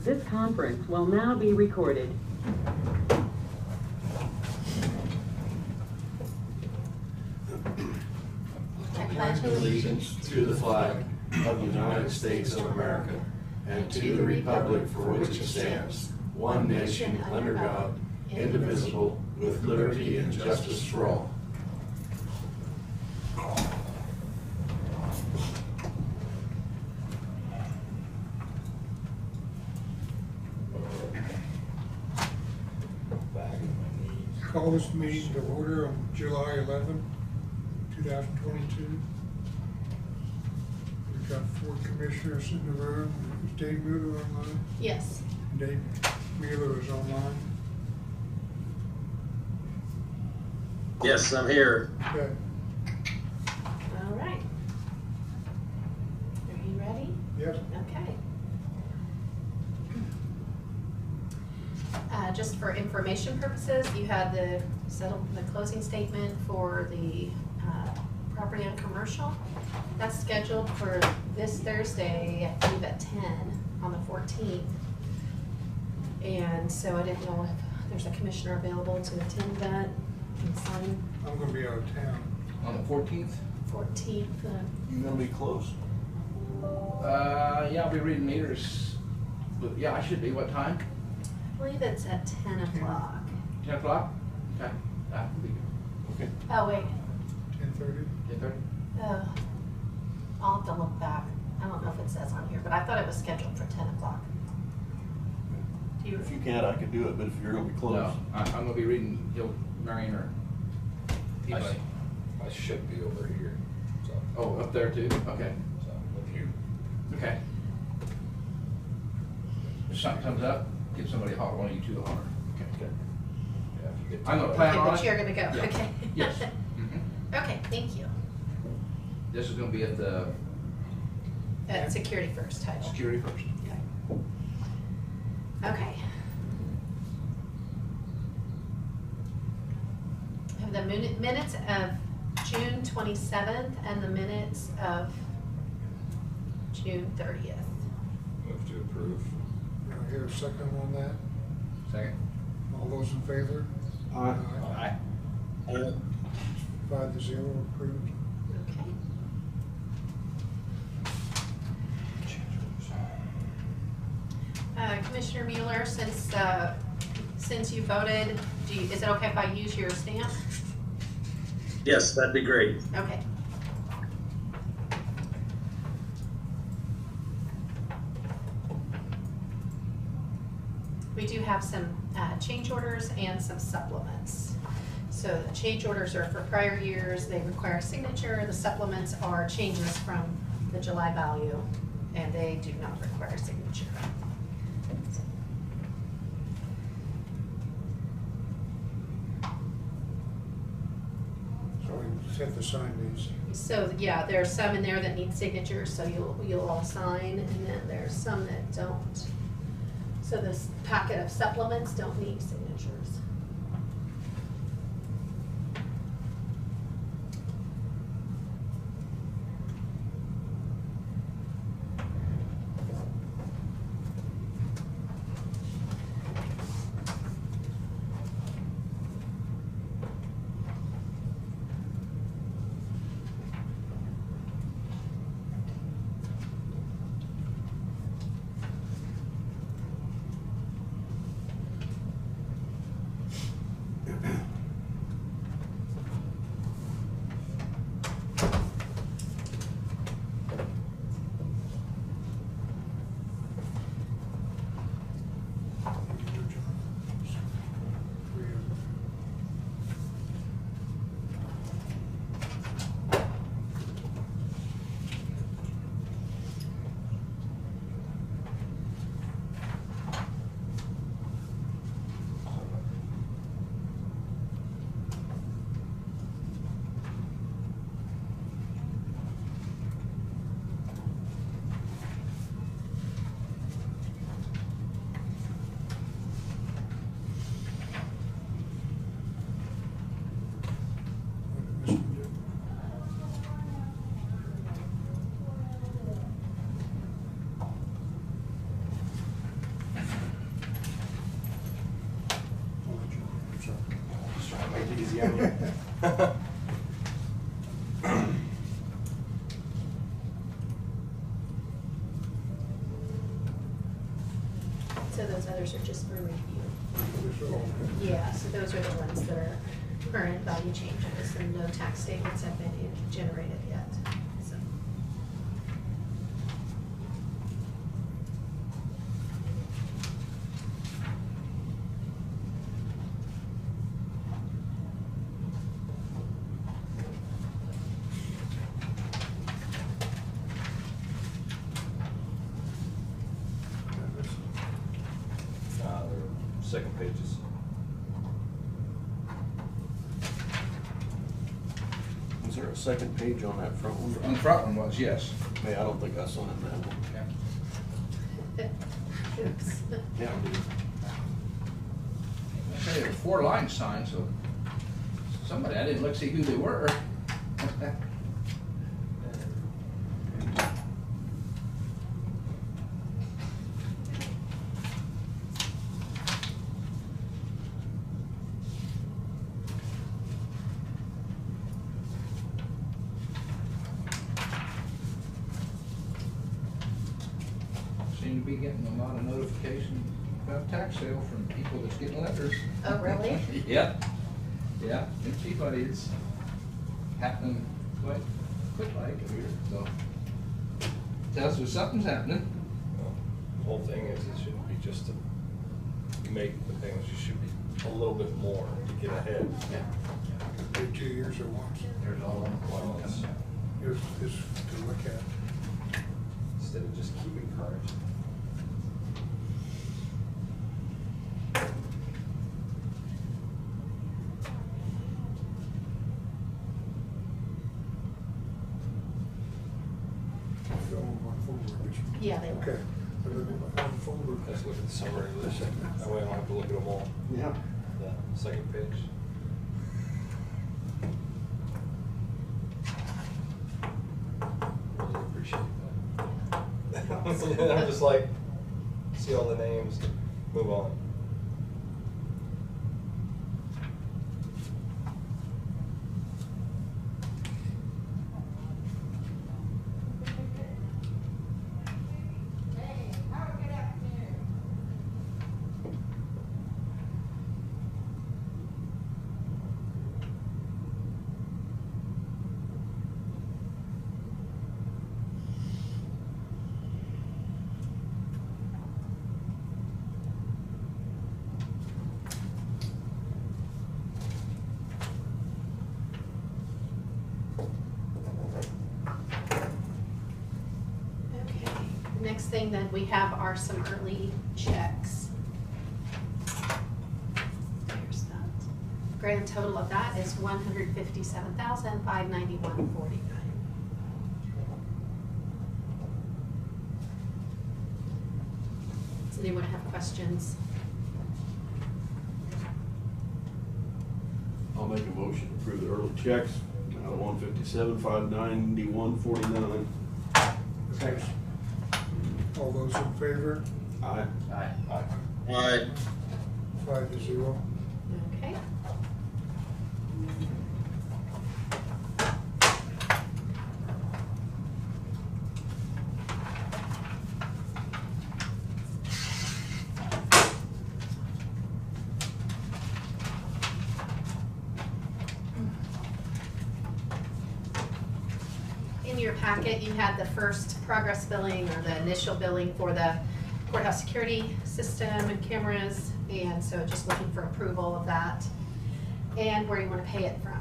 This conference will now be recorded. I pledge allegiance to the flag of the United States of America and to the republic for which it stands, one nation under God, indivisible, with liberty and justice for all. Call this meeting to order on July 11, 2022. We've got 4 commissioners in the room. Is Dave Mueller online? Yes. Dave Mueller is online. Yes, I'm here. Okay. All right. Are you ready? Yes. Okay. Just for information purposes, you had the closing statement for the property on commercial. That's scheduled for this Thursday, I believe at 10 on the 14th. And so I didn't know if there's a commissioner available to attend that and sign I'm going to be out of town. On the 14th? 14th. You gonna be close? Yeah, I'll be reading meters. But yeah, I should be. What time? I believe it's at 10 o'clock. 10 o'clock? Okay. That will be good. Okay. Oh, wait. 10:30. 10:30? Oh, I'll have to look back. I don't know if it says on here, but I thought it was scheduled for 10 o'clock. Do you? If you can't, I can do it, but if you're gonna be close. No, I'm gonna be reading Marion or anybody. I should be over here, so, Oh, up there too? Okay. so with you. Okay. If something comes up, give somebody a holler, one of you two to holler. Okay. Yeah, if you get I'm gonna to- plan Okay, on but it. you're gonna go, Yeah. okay. Yes. Mhm. Okay, thank you. This is gonna be at the At Security First title. security first. Okay. I have the minutes of June 27th and the minutes of June 30th. Move to approve. Do I hear a second on that? Second. All those in favor? Aye. 5-0 approved. Okay. Commissioner Mueller, since you voted, is it okay if I use your stamp? Yes, that'd be great. Okay. We do have some change orders and some supplements. So the change orders are for prior years, they require a signature. The supplements are changes from the July value, and they do not require a signature. So we just have to sign these. So, yeah, there's some in there that need signatures, so you'll all sign, and then there's some that don't. So this packet of supplements don't need signatures. So those others are just for review. This all- Yeah, so those are the ones that are current value changes, and no tax statements have been generated yet, so. They're second pages. Is there a second page on that front one? On the front one was, yes. Hey, I don't think I signed that one. Oops. Yeah, I did. Okay, there were 4 lines signed, so somebody, I didn't look, see who they were. Seem to be getting a lot of notification about tax sale from people that's getting letters. Oh, really? Yep. Yeah, in Peabody, it's happening quite like here, so. Tells us something's happening. Well, the whole thing is, it shouldn't be just you make the payments, you should be a little bit more to get ahead. Yeah. Do 2 years at once. There's all one Well, it's- Is to look at. Instead of just keeping current. Go on one folder. Yeah, they were. Okay. I look at my own folder. Let's look at the summary of this. That way I don't have to look at them all. Yeah. The second page. Really appreciate that. I'm just like, see all the names, move on. Okay, next thing that we have are some early checks. There's that. Grand total of that is $157,591.49. Does anyone have questions? I'll make a motion to approve the early checks out of 157,591.49. Second. All those in favor? Aye. Aye. Aye. 5-0. Okay. In your packet, you had the first progress billing or the initial billing for the courthouse security system and cameras, and so just looking for approval of that and where you want to pay it from.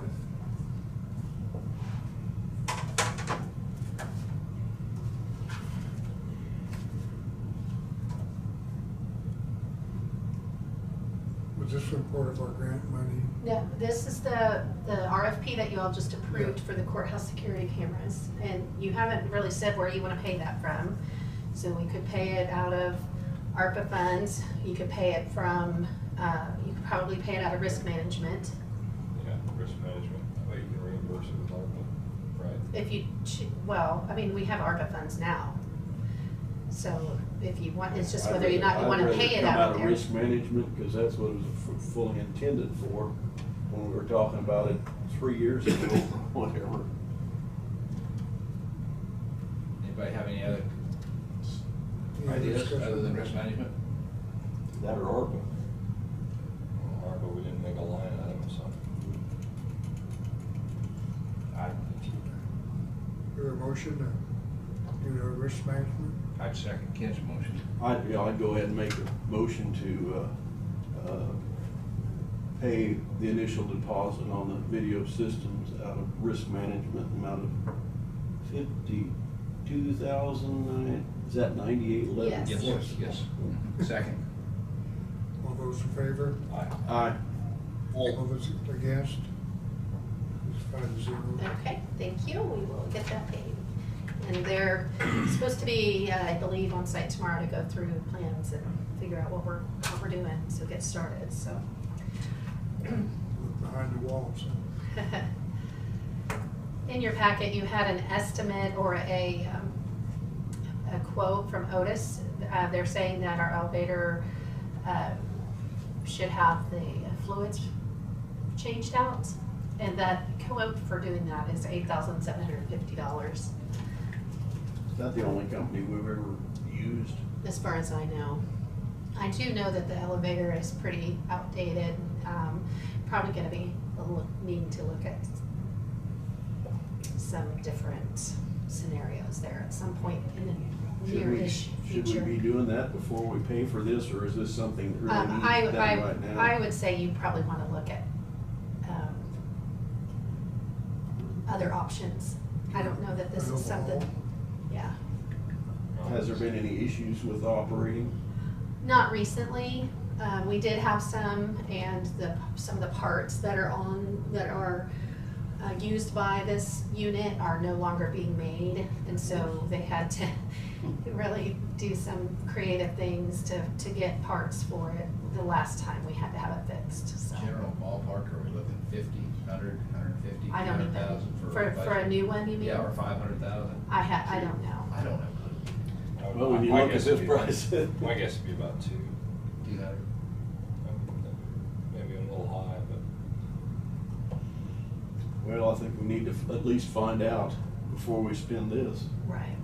Was this one part of our grant money? No, this is the RFP that you all just approved for the courthouse security cameras, and you haven't really said where you want to pay that from. So we could pay it out of ARPA funds, you could pay it from, you could probably pay it out of risk management. Yeah, risk management, that way you can reimburse it with ARPA, right? If you, well, I mean, we have ARPA funds now. So if you want, it's just whether or not you want to pay it out of I'd rather come out of there. risk management, because that's what it was fully intended for, when we were talking about it 3 years ago, whatever. Anybody have any other Any ideas discussion? other than risk management? That or ARPA. But we didn't make a line item, so. Your motion to do the risk management? I'd second Ken's motion. I'd go ahead and make a motion to, pay the initial deposit on the video systems out of risk management amount of $52,000, is that 9811? Yes. Yes. Second. All those in favor? Aye. All those against? It's 5-0. Okay, thank you, we will get that paid. And they're supposed to be, I believe, on site tomorrow to go through plans and figure out what we're doing, so get started, so. Look behind the walls. In your packet, you had an estimate or a quote from Otis. They're saying that our elevator should have the fluids changed out, and that quote for doing that is $8,750. Is that the only company we've ever used? As far as I know. I do know that the elevator is pretty outdated. Probably gonna be needing to look at some different scenarios there at some point in the near-ish Should we future. be doing that before we pay for this, or is this something that really needs done right now? I would say you probably wanna look at, other options. I don't know that this is something, yeah. Has there been any issues with operating? Not recently. We did have some, and some of the parts that are used by this unit are no longer being made, and so they had to really do some creative things to get parts for it the last time we had to have it fixed, so. General ballpark, are we looking 50, 100, 150, I don't even, 200,000 for a new one, you mean? Yeah, or 500,000? I don't know. I don't know. Well, when you My look at guess this would be- price. My guess would be about 2. 200. Maybe a little high, but. Well, I think we need to at least find out before we spend this. Right.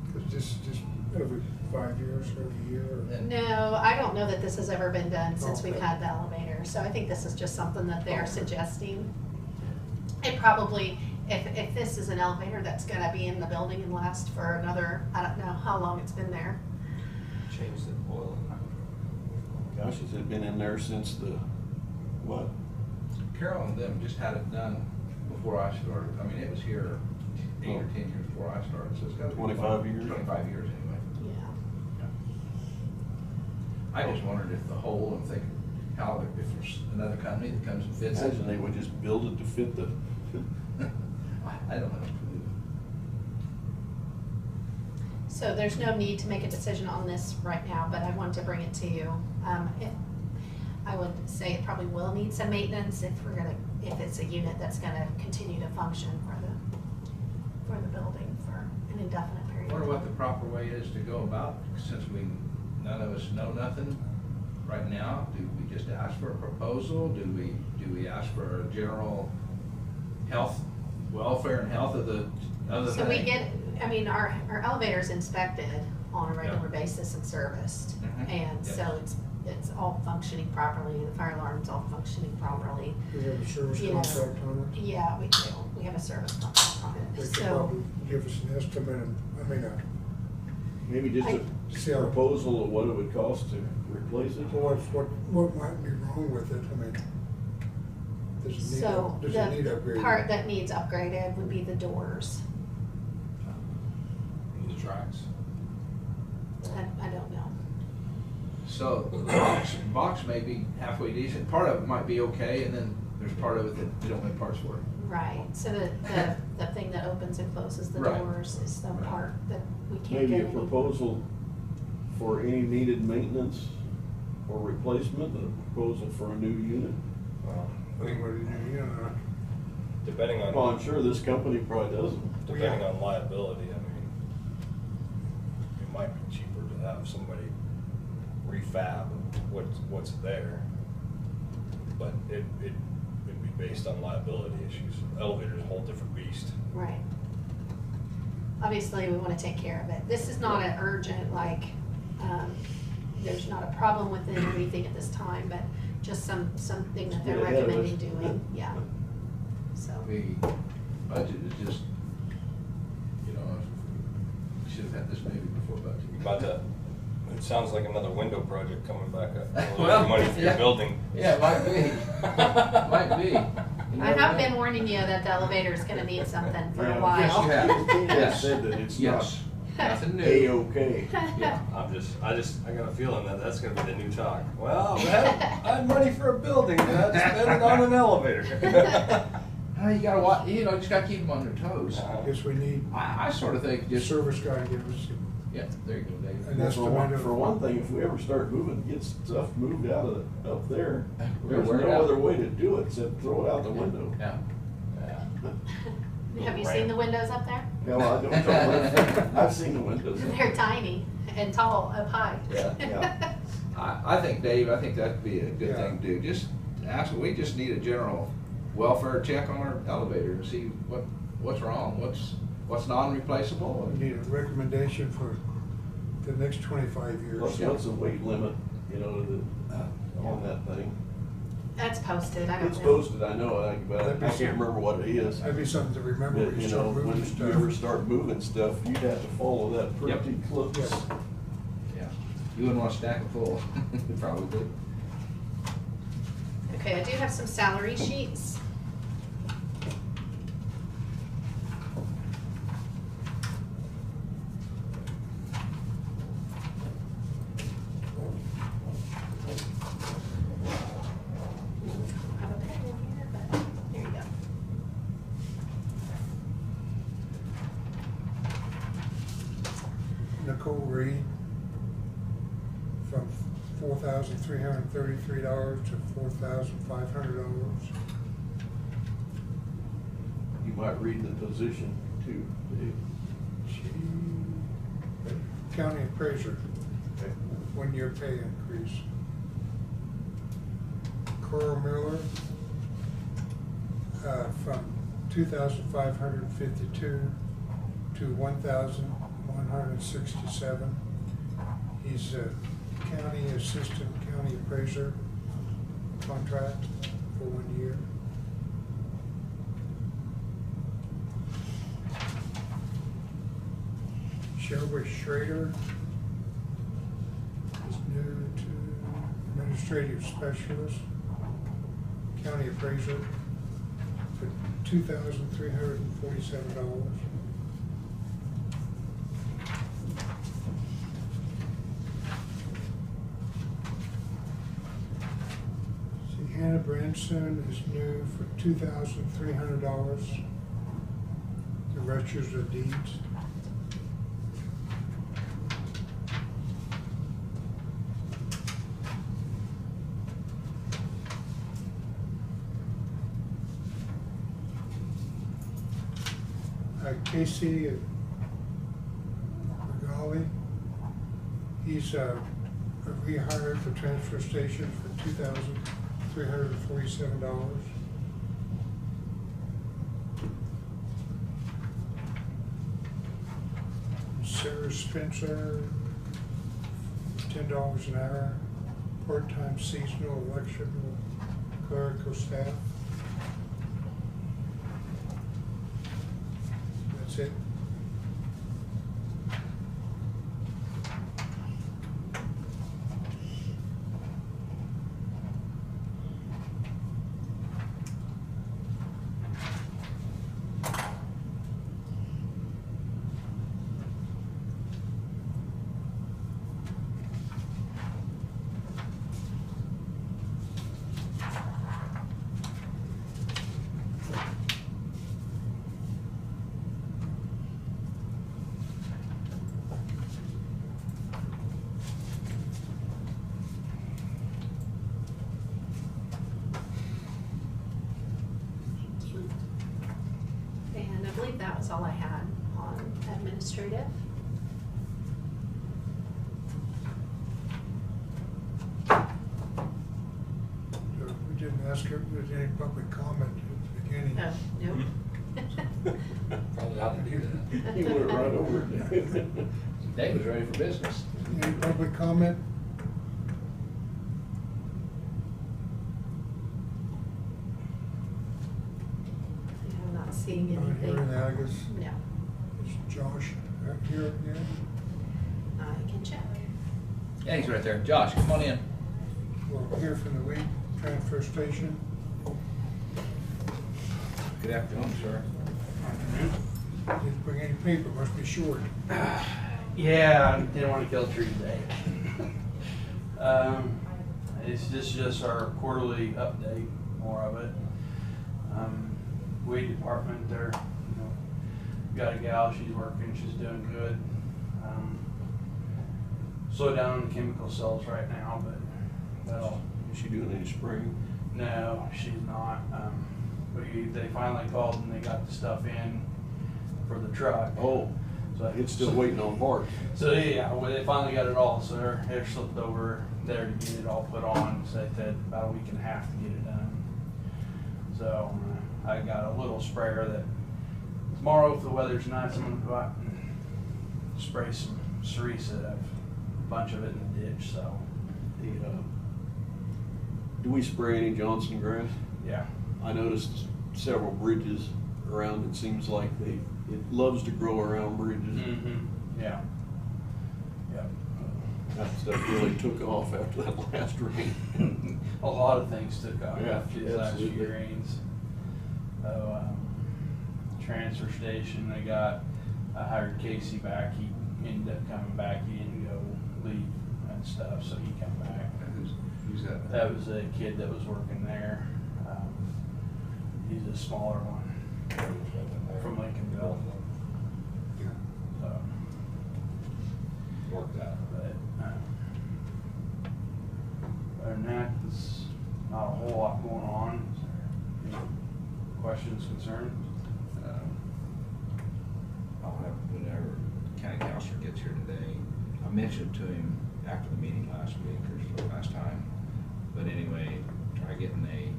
Because this is just every 5 years, every year. Or- Then- No, I don't know that this has ever been done since we've Okay. had the elevator, so I think this is just something that they're Okay. suggesting. It probably, if this is an elevator that's gonna be in the building and last for another, I don't know how long it's been there. Change the oil. Gosh, has it been in there since the, what? Carol and them just had it done before I started. I mean, it was here 8 or 10 years before I started, so it's got to be 25 years? 25 years anyway. Yeah. I just wondered if the hole, I'm thinking, how, if there's another company that comes and fits it. Imagine they would just build it to fit the. I don't know. So there's no need to make a decision on this right now, but I wanted to bring it to you. I would say it probably will need some maintenance if it's a unit that's gonna continue to function for the building for an indefinite period. I wonder what the proper way is to go about, since none of us know nothing right now. Do we just ask for a proposal? Do we ask for a general health, welfare and health of the other thing? So we get, I mean, our elevator's inspected on a regular basis and serviced. Mhm. And Yes. so it's all functioning properly, the fire alarm's all functioning properly. We have a service Yeah. contract on it. Yeah, we do, we have a service contract on They it, could so. probably give us an estimate, Maybe just a See how- proposal of what it would cost to replace it. what might be wrong with it, does So it need the upgrading? part that needs upgraded would be the doors. The tracks. I don't know. So the box may be halfway decent, part of it might be okay, and then there's part of it that we don't have parts for. Right, so the thing that opens and closes the Right. doors is the Right. part that we can't Maybe get a any. proposal for any needed maintenance or replacement, a proposal for a new unit. What do you do, Depending on. Well, I'm sure this company probably doesn't. Depending on liability, I mean, it might be cheaper to have somebody refab what's there. But it'd be based on liability issues. Elevator's a whole different beast. Right. Obviously, we wanna take care of it. This is not an urgent, like, There's not a problem with it or anything at this time, but just something that they're Get ahead of it. recommending doing, yeah. So, The budget is just, you know, we should have had this maybe before budget. About that, it sounds like another window project coming back up. Well, Money for yeah. your building. Yeah, it might be. Might be. You I never have know. been warning you that the elevator's gonna need something for a Yeah, while. Yes, you have. They Yes. said that it's Yes. Nothing not new. A-okay. Yeah. I got a feeling that that's gonna be the new talk. Well, I had money for a building, and I spent it on an elevator. You gotta watch, you know, you just gotta keep them on their toes. I guess we need I sort of think the just, service guy to give us yeah, there you go, Dave. an For estimate one of. thing, if we ever start moving, get stuff moved out of, up there, We're there's gonna wear it no out. other way to do it except throw it out the window. Yeah. Have you seen the windows up there? No, I don't, I've seen the windows. They're tiny and tall up high. Yeah. I think, Dave, I think that'd be a good Yeah. thing to do. Just ask, we just need a general welfare check on our elevator and see what's wrong, what's non-replaceable. We need a recommendation for the next 25 years. What's the weight limit, you know, on that thing? That's posted, I don't know. It's posted, I know, but That'd be I can't some- remember what it is. That'd be something to remember But, when you you know, start when moving you ever stuff. start moving stuff, you'd have to follow that pretty Yep. close. Yes. Yeah. You wouldn't want to stack it full, probably. Okay, I do have some salary sheets. I have a pen in here, but here you go. Nicole Reed from $4,333 to $4,500. You might read the position too, Dave. She, county appraiser, Okay. 1-year pay increase. Carl Miller, from 2,552 to 1,167. He's a county assistant county appraiser contract for 1 year. Shelby Schrader is new to administrative specialist, county appraiser for $2,347. See, Hannah Branson is new for $2,300. The registers of deeds. Casey Magali, he's a rehired for transfer station for $2,347. Sarah Spencer, $10 an hour, part-time seasonal electrical clerical staff. That's it. And I believe that was all I had on administrative. We didn't ask her if there's any public comment at the beginning. Oh, nope. Probably ought to do that. You went right over it. Dave was ready for business. Any public comment? I'm not seeing Not hearing anything. that, I guess. No, Is Josh here again? I can check. Yeah, he's right there. Josh, come on in. We'll hear from the lead transfer station. Good afternoon, sir. Didn't bring any paper, must be short. Yeah, I didn't want to kill a tree today. It's just our quarterly update, more of it. Weed department, they're, got a gal, she's working, she's doing good. Slow down on the chemical cells right now, but that'll. Is she doing any spraying? No, she's not. They finally called and they got the stuff in for the truck. Oh, So it's still waiting on parts. So yeah, well, they finally got it all, so they're slipped over there to get it all put on, so they said about a week and a half to get it done. So I got a little sprayer that tomorrow, if the weather's nice, I'm gonna go out and spray some cerisa. I have a bunch of it in the ditch, so Do we spray any Johnson grass? yeah. I noticed several bridges around, it seems like it loves to grow around bridges. Mm-hmm. Yeah. Yeah. That stuff really took off after that last rain. A lot of things took off Yeah, after these last few absolutely. rains. So, transfer station, I hired Casey back. He ended up coming back. He didn't go leave and stuff, so he came back. Who's that? That was a kid that was working there. He's a smaller one from Lincolnville. So, Worked out. but other than that, there's not a whole lot going on. Any questions, concerns? I'll have, whenever county councilor gets here today, I mentioned to him after the meeting last week or so, last time. But anyway, try getting a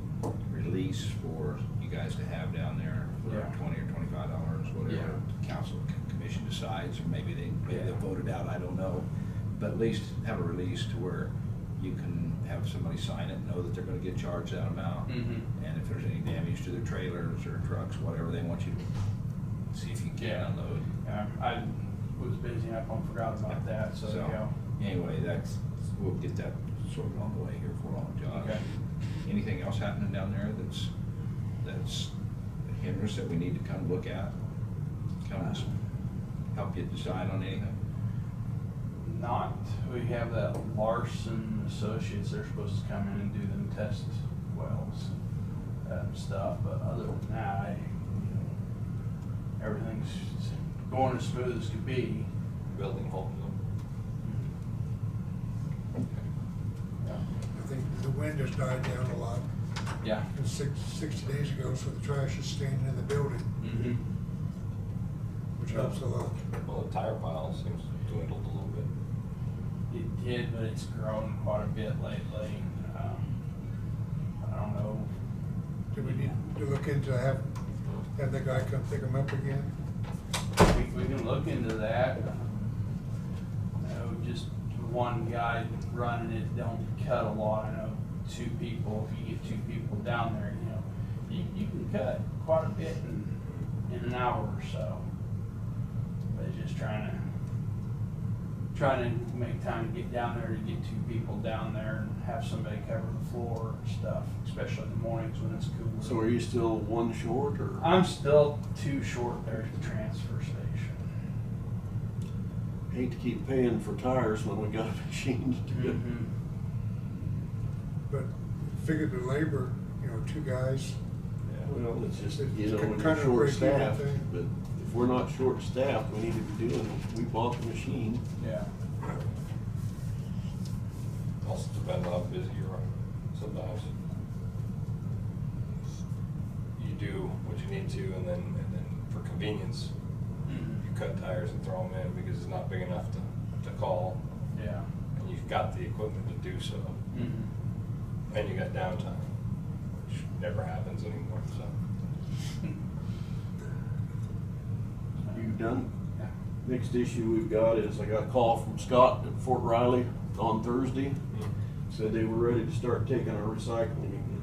release for you guys to have down there for Yeah. $20 or $25, whatever the council commission decides, or maybe they'll vote it out, I don't know. But at least have a release to where you can have somebody sign it, know that they're gonna get charged that amount. Mm-hmm. And if there's any damage to their trailers or trucks, whatever, they want you to see if you can Yeah. unload. Yeah, I was busy, I forgot about that, so, yeah. Anyway, we'll get that sorted on the way here for long, Josh. Okay. Anything else happening down there that's a hindrance that we need to come look at? Come help you decide on anything? Not, we have that Larson Associates, they're supposed to come in and do them test wells and stuff, but other than that, everything's going as smooth as could be. Building holding them. I think the wind has died down a lot. Yeah. It was 60 days ago, so the trash is staying in the building, Mm-hmm. which helps a lot. Well, the tire pile seems dwindled a little bit. It did, but it's grown quite a bit lately. I don't know. Do we need to look into have the guy come pick them up again? We can look into that. Just one guy running it don't cut a lot. I know two people, if you get two people down there, you can cut quite a bit in an hour or so. But it's just trying to make time to get down there, to get two people down there and have somebody cover the floor and stuff, especially in the mornings when it's cooler. So are you still one short, or? I'm still too short there at the transfer station. Hate to keep paying for tires when we got a machine to do it. Mm-hmm. But figure the labor, two guys. Well, it's just, It's when kind you're of a short break-even staffed, thing. but if we're not short staffed, we need to be doing it. We bought the machine. Yeah. Also depends on how busy you are. Sometimes you do what you need to, and then for convenience, you cut tires and throw them in because it's not big enough to call, Yeah. and you've got the equipment to do so, Mm-hmm. and you got downtime, which never happens anymore. So You done? Yeah. Next issue we've got is I got a call from Scott at Fort Riley on Thursday. Said they were ready to start taking our recycling again.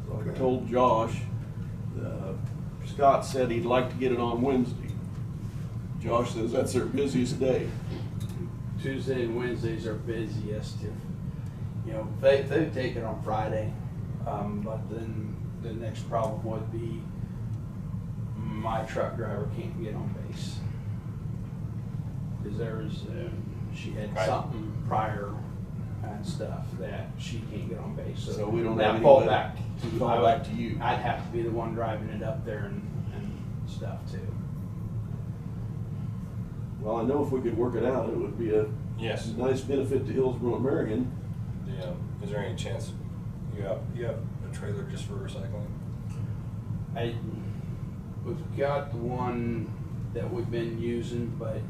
So I told Josh, Scott said he'd like to get it on Wednesday. Josh says that's their busiest day. Tuesday and Wednesdays are busiest. If, they'd take it on Friday, but then the next problem would be my truck driver can't get on base. Because she had Right. something prior and stuff that she can't get on base. So we don't that have fall anybody back to call back to you. I'd have to be the one driving it up there and stuff too. Well, I know if we could work it out, it would be a Yes. nice benefit to Hillsborough and Marion. Yeah. Is there any chance you have a trailer just for recycling? We've got the one that we've been using, but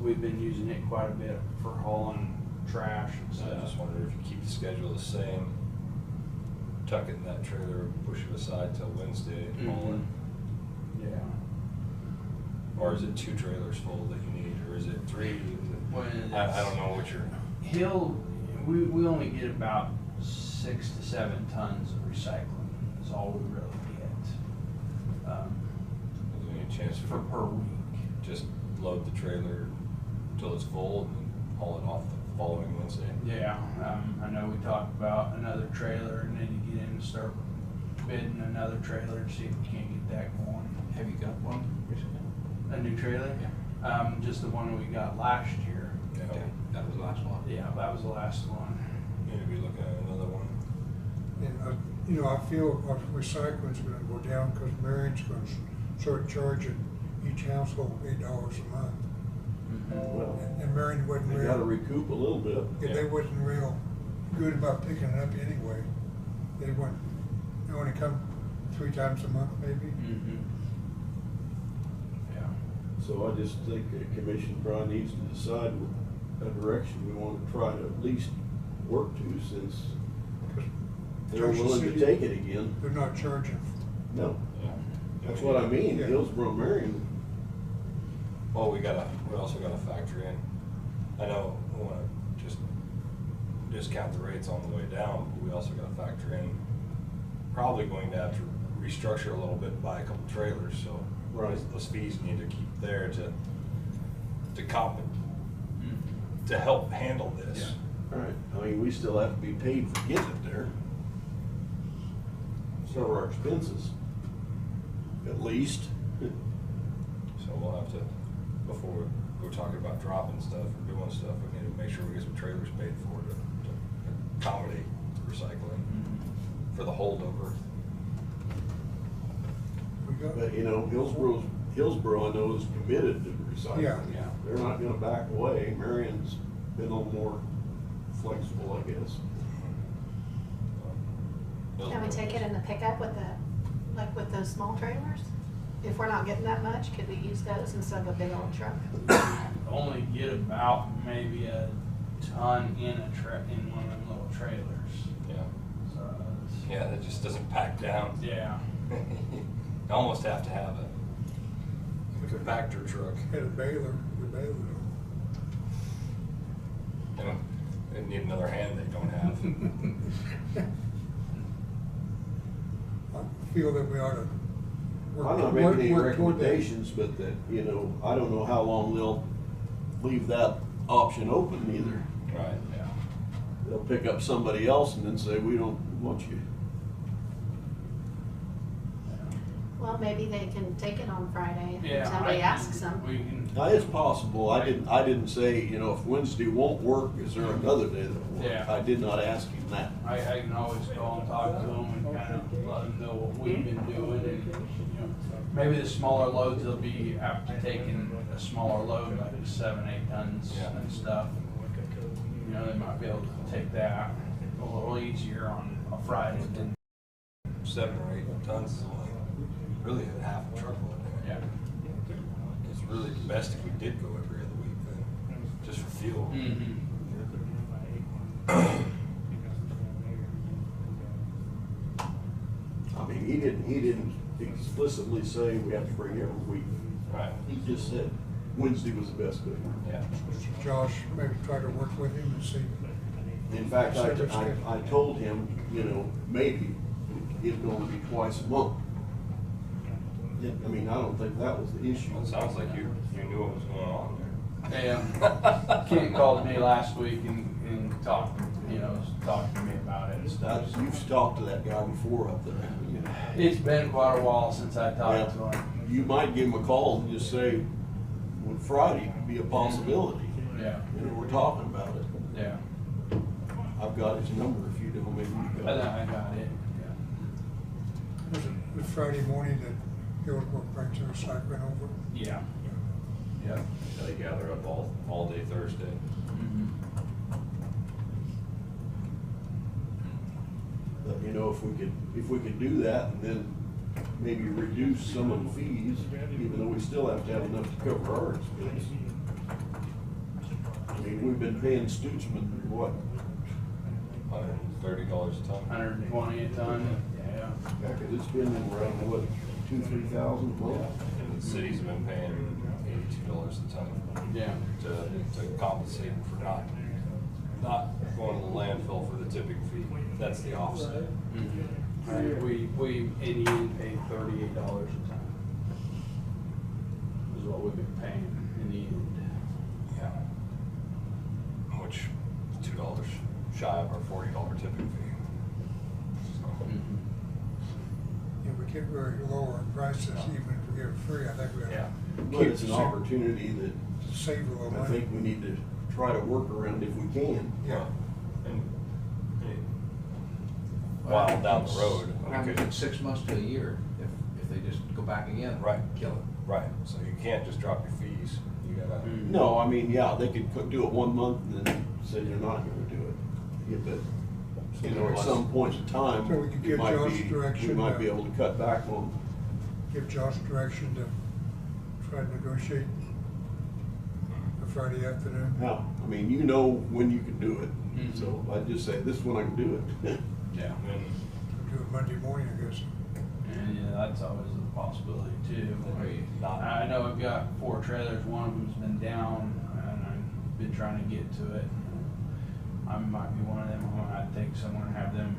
we've been using it quite a bit for hauling trash and So I stuff. just wondered if you keep the schedule the same, tuck it in that trailer, push it aside till Wednesday and haul it. Yeah. Or is it 2 trailers full that you need, or is it 3? When I don't know what we only get about 6 to 7 tons of recycling is all we really get. is there any chance For per week. just load the trailer till it's full and then haul it off the following Wednesday? Yeah, I know we talked about another trailer and then you get in and start bidding another trailer and see if we can't get that going. Have you got one recently? A new trailer? Yeah. Just the one we got last year. Yeah. Okay, that was the last one. Yeah, that was the last one. Need to be looking at another one. And, I feel our recycling's gonna go down because Marion's gonna start charging each household $8 a month. Well, And Marion wasn't they gotta real, recoup a little bit. yeah, they wasn't real good about picking it up anyway. They only come 3 times a month maybe. Yeah. So I just think the commission probably needs to decide what direction we want to try to at least work to, since they're Junction willing to City, take it again. They're not charging. No, Yeah. that's what I mean. Yeah. Hillsborough, Marion, Well, we also gotta factor in, I know we wanna just discount the rates on the way down, but we also gotta factor in probably going to have to restructure a little bit, and buy a couple trailers, so Right. those fees need to keep there to to help handle this. right, I mean, we still have to be paid for getting it there. So our expenses, at least. So we'll have to, before we're talking about dropping stuff or doing stuff, we need to make sure we get some trailers paid for to accommodate recycling for the holdover. We got, But, Hillsborough, I know, is committed to recycling. Yeah. They're not gonna back away. Marion's been a little more flexible, I guess. Can we take it in the pickup with those small trailers? If we're not getting that much, could we use those instead of a big old truck? Only get about maybe a ton in one of them little trailers. Yeah. So it's, Yeah, that just doesn't pack down. yeah. You almost have to have a compactor truck. had a baler, They need another hand they don't have. I feel that we ought to I'm not making any work toward that. recommendations, but that, I don't know how long they'll leave that option open either. Right. Yeah. They'll pick up somebody else and then say, we don't want you. Well, maybe they can take it on Friday Yeah. if somebody asks them. We can. It's possible. I didn't say, if Wednesday won't work, is there another day that will work? Yeah. I did not ask him that. I can always call and talk to them and kind of let them know what we've been doing and, maybe the smaller loads will be after taking a smaller load, like 7, 8 tons Yeah. and stuff. They might be able to take that a little easier on a Friday than, 7 or 8 tons is only really half a truckload. yeah. It's really the best if we did go every other week then, just for fuel. Mm-hmm. I mean, he didn't explicitly say we have to bring every week. Right. He just said, Wednesday was the best day. Yeah. Josh, maybe try to work with him and see. In fact, I told him, you know, maybe it'd only be twice a month. I mean, I don't think that was the issue. Well, it sounds like you knew what was going on there. Yeah, Kent called me last week and talked to me about it and stuff. You've talked to that guy before up there. You know. It's been quite a while since I talked to Yeah. him. You might give him a call and just say, would Friday be a possibility? Yeah, You know, we're talking about it. yeah. I've got his number if you don't, maybe you got it. I got it, yeah. Was it the Friday morning that Hillsborough brings the recycling over? Yeah. Yeah. They gather up all day Thursday. Mhm. But, you know, if we could do that and then maybe reduce some of the fees, even though we still have to have enough to cover our expense. I mean, we've been paying Stutzman, what? $130 a ton. 120 a ton, yeah. Yeah, 'cause it's been around, what, 2,000-3,000 a month? And the cities have been paying $82 a ton. Yeah. To compensate for not going to the landfill for the tipping fee. That's the offset. Right, we in the end paid $38 a ton. Is what we've been paying in the end. Yeah. Which $2 shy of our $40 tipping fee. So, If we get very low on prices, even if we get it free, I think we yeah. have But it's an opportunity that to save a little I money. think we need to try to work around if we can. Yeah. And while down the road, What happens in 6 months to a year if they just go back again? Right. Kill it. right, so you can't just drop your fees. You gotta. No, I mean, yeah, they could do it 1 month and then say they're not gonna do it. Yeah, but, you know, at some point in time, So we could give might Josh be, we direction, might be able to cut back on. Give Josh direction to try to negotiate a Friday afternoon. Yeah, I mean, you know when you can do it, Mhm. so I'd just say, this one I can do it. Yeah. And Do it Monday morning, I guess. And yeah, that's always a possibility too. I know I've got 4 trailers, one of them's been down, and I've been trying to get to it. I might be one of them, I'd take someone and have them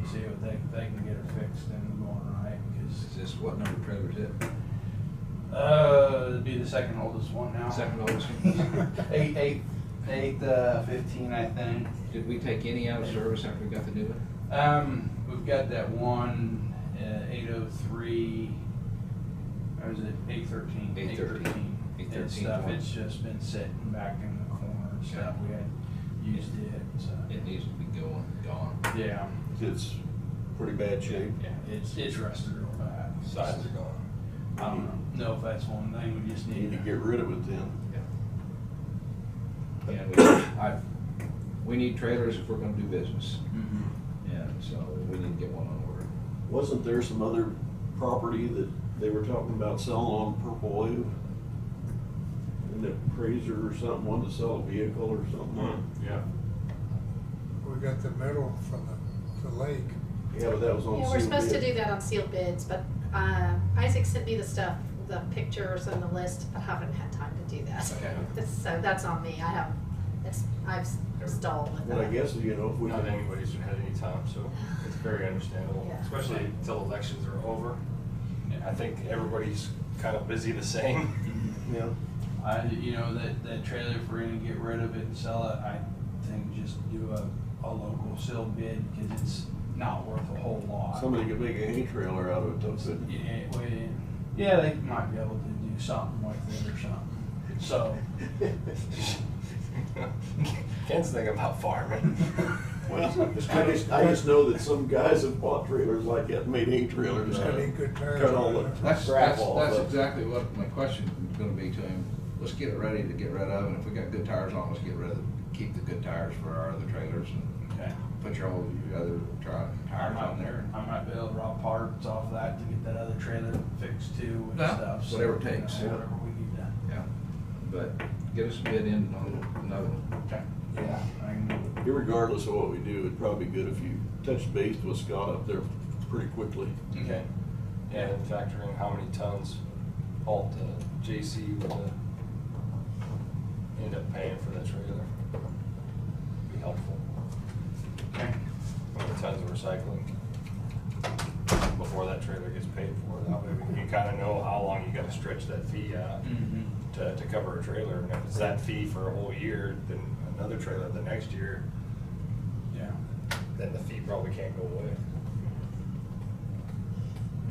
see if they can get it fixed and going right, Is because, this, what number trailer is it? it'd be the second oldest one now. Second oldest? 15, I think. Did we take any out of service after we got the new one? We've got that one, 803, or is it 813? 813. And stuff, it's just been sitting back in the corner and stuff, we had used it, so. It needs to be gone. Yeah, It's pretty bad shape. yeah, it's rusted real bad. sides are gone. I don't know if that's one thing, we just You need need to get rid of it then. And we need trailers if we're gonna do business, Mhm. and so we need to get one on order. Wasn't there some other property that they were talking about selling on Purple Wave? And the appraiser or something wanted to sell a vehicle or something? Yeah. We got the metal from the lake. Yeah, but that was on. Yeah, we're sealed supposed to bid. do that on sealed bids, but Isaac sent me the stuff, the pictures and the list, but haven't had time to do that. Okay. So that's on me, I've stalled with that. But I guess, you know, if we Not could, anybody's had any time, so it's very understandable, Yeah. especially until elections are over. I think everybody's kind of busy the same. yeah, that trailer, if we're gonna get rid of it and sell it, I think just do a local sealed bid, because it's not worth a whole lot. somebody could make a hay trailer out of it, though, couldn't they? Yeah, they might be able to do something with it or something, so. Ken's thinking about farming. I just know that some guys have bought trailers like that, and made hay trailers. It's gotta be good tires Cut all on the it. crap off. That's of it. exactly what my question is gonna be to him. Let's get it ready to get rid of, and if we got good tires on, let's keep the good tires for our other trailers, and Okay. put your other tires on there. I might be able to rob parts off that to get that other trailer fixed too and Yeah, stuff. so, whatever it takes. Whatever we need to. Yeah, but get us a bid in on another one. Okay. Yeah. I can- Irregardless of what we do, it'd probably be good if you touch base with Scott up there pretty quickly. Okay. And factoring how many tons halt JC would end up paying for that trailer. Be helpful. Okay. Tons of recycling before that trailer gets paid for. That way you kind of know how long you got to stretch that fee out to cover a trailer. And if it's that fee for a whole year, then another trailer the next year, Yeah. then the fee probably can't go away.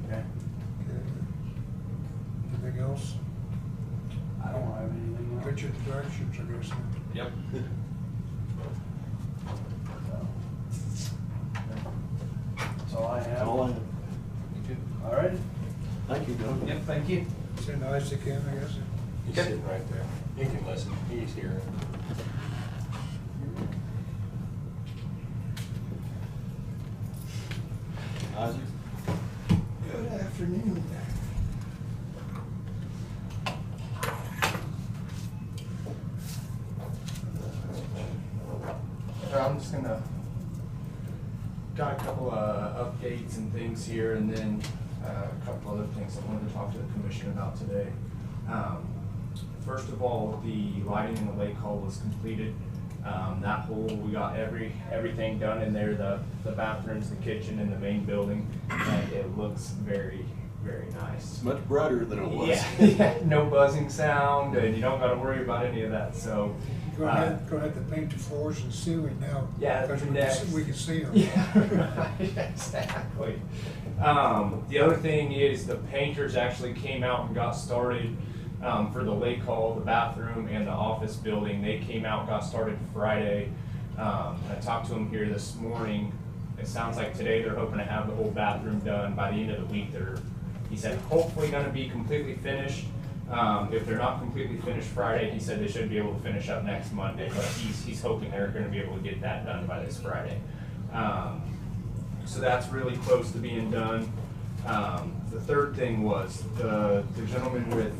Okay. Okay. Anything else? I don't have anything else. Get your directions, I guess. Yep. That's all I have. That's all I have. All right. Thank you, Doug. Yep, thank you. Send Isaac in, I guess. He's Okay. sitting right there. He can listen. He's here. Isaac? Good afternoon. I'm just gonna, got a couple of updates and things here, and then a couple other things I wanted to talk to the commission about today. First of all, the lighting in the lake hall was completed. That whole, we got everything done in there, the bathrooms, the kitchen, and the main building, and it looks very, very nice. It's much brighter than it was. Yeah, no buzzing sound, and you don't gotta worry about any of that, so. Gonna have to paint the floors and ceiling now. Yeah, Because next. we can see them. Yeah, right, exactly. The other thing is the painters actually came out and got started for the lake hall, the bathroom, and the office building. They came out, got started Friday. I talked to them here this morning. It sounds like today they're hoping to have the whole bathroom done by the end of the week. He said, hopefully gonna be completely finished. If they're not completely finished Friday, he said they should be able to finish up next Monday, but he's hoping they're gonna be able to get that done by this Friday. So that's really close to being done. The third thing was the gentleman with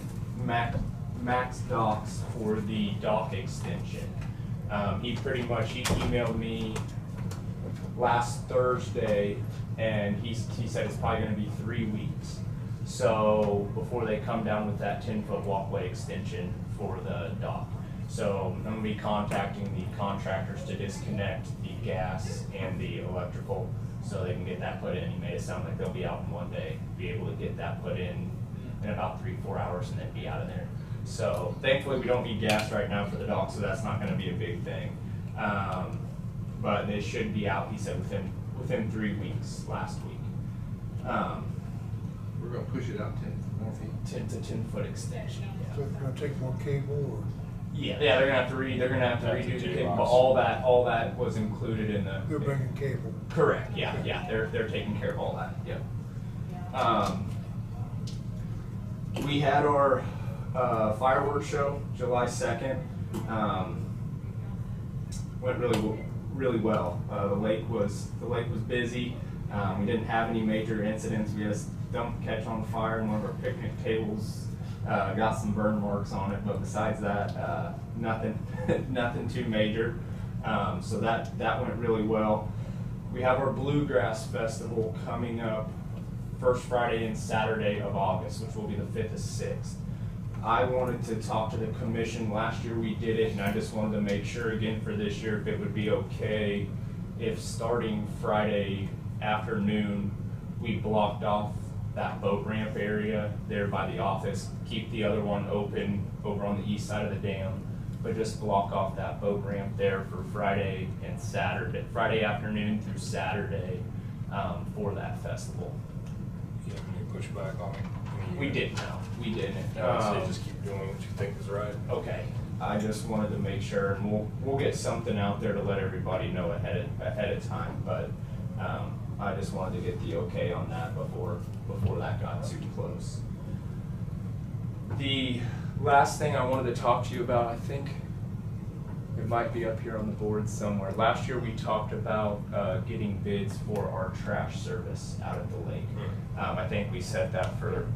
Max Docks for the dock extension. He emailed me last Thursday, and he said it's probably gonna be 3 weeks. So before they come down with that 10-foot walkway extension for the dock. So I'm gonna be contacting the contractors to disconnect the gas and the electrical so they can get that put in. He made it sound like they'll be out in one day, be able to get that put in about 3-4 hours and then be out of there. So thankfully we don't need gas right now for the dock, so that's not gonna be a big thing. But they should be out, he said, within 3 weeks last week. We're gonna push it out 10 more feet. 10-foot extension. So it's gonna take more cable or? Yeah, they're gonna have to redo the cable, but all that was included in the. They're bringing cable. Correct, yeah, they're taking care of all that, yep. We had our fireworks show July 2nd. Went really well. The lake was busy. We didn't have any major incidents. We had a stump catch on fire, and one of our picnic tables got some burn marks on it. But besides that, nothing too major. So that went really well. We have our Bluegrass Festival coming up first Friday and Saturday of August, which will be the 5th and 6th. I wanted to talk to the commission. Last year we did it, and I just wanted to make sure again for this year if it would be okay if starting Friday afternoon, we blocked off that boat ramp area there by the office, keep the other one open over on the east side of the dam, but just block off that boat ramp there for Friday and Saturday, Friday afternoon through Saturday for that festival. You have any pushback on it? We didn't. So just keep doing what you think is right. Okay, I just wanted to make sure, and we'll get something out there to let everybody know ahead of time, but I just wanted to get the okay on that before that got too close. The last thing I wanted to talk to you about, I think it might be up here on the board somewhere. Last year we talked about getting bids for our trash service out at the lake. I think we set that for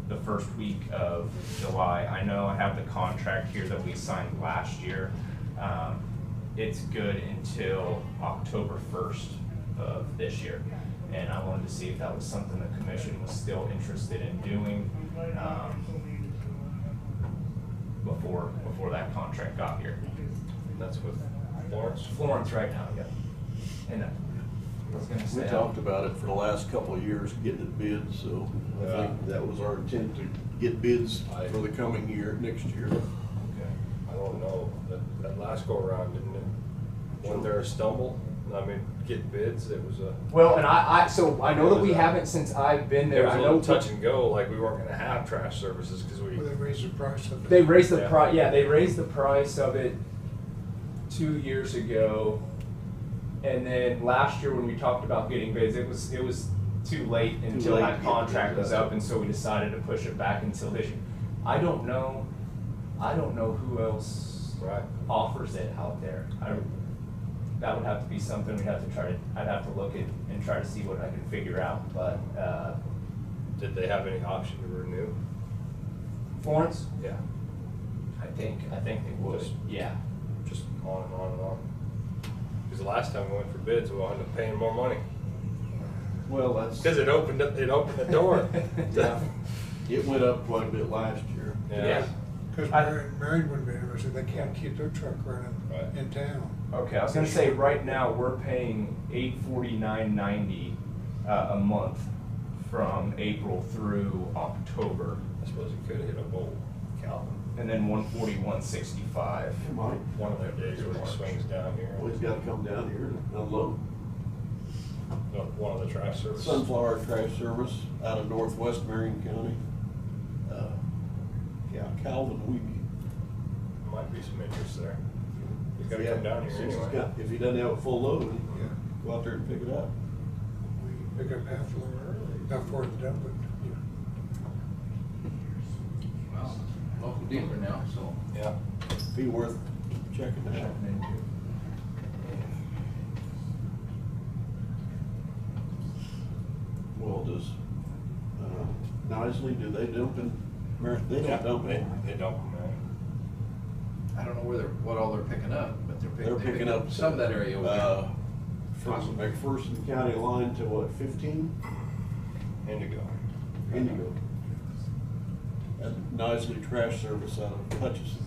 the first week of July. I know I have the contract here that we signed last year. It's good until October 1st of this year. And I wanted to see if that was something the commission was still interested in doing. before that contract got here. That's with Lawrence. Florence right now, yeah. And I was gonna We say. talked about it for the last couple of years, getting it bids, so I Yeah. think that was our intent to get bids for the coming year, next year. Okay. I don't know, that last go around, didn't it? Wasn't there a stumble? I mean, get bids, it was a. Well, and so I know that we haven't since I've been It there. was I a know little touch and go, like we weren't gonna have trash services, cause we. Well, they raised the price of it. They raised the Yeah. price. Yeah, they raised the price of it 2 years ago, and then last year when we talked about getting bids, it was too late until late that to get contract bids. was up, and so we decided to push it back until this year. I don't know who else Right. offers it out there. That would have to be something we'd have to I'd have to look at and try to see what I can figure out, but, Did they have any option to renew? Florence, Yeah. I think they would, Just- yeah. Just on and on and on. Cause the last time we went for bids, we wound up paying more money. Well, that's, Cause it opened the door. yeah, it went up quite a bit last year. Yeah. Cause Marion wouldn't be interested, they can't keep their truck running Right. in town. Okay, I was gonna say, right now, we're paying $849.90 a month from April through October, I suppose it could've hit a bolt, Calvin. and then $141.65. It might. One of their days where it swings down here. Always gotta come down here and unload. No, one of the trash services. Sunflower Trash Service out of northwest Marion County. Yeah, Calvin Weeby. Might be some interest there. He's If gotta he come had- down here since he's anyway. got- If he doesn't have a full load, Yeah. go out there and pick it up. We pick up half load, not for the dump it, you know. Well, local dealer now, so. Yeah. Be worth checking out. Checking into. Well, does, Nisley, do they dump in, they don't dump in. They dump them, man. I don't know what all they're picking up, but They're picking up some of that area over there. From McPherson County line to what, 15? Indigo. Indigo. And Nisley Trash Service out of Hutchinson.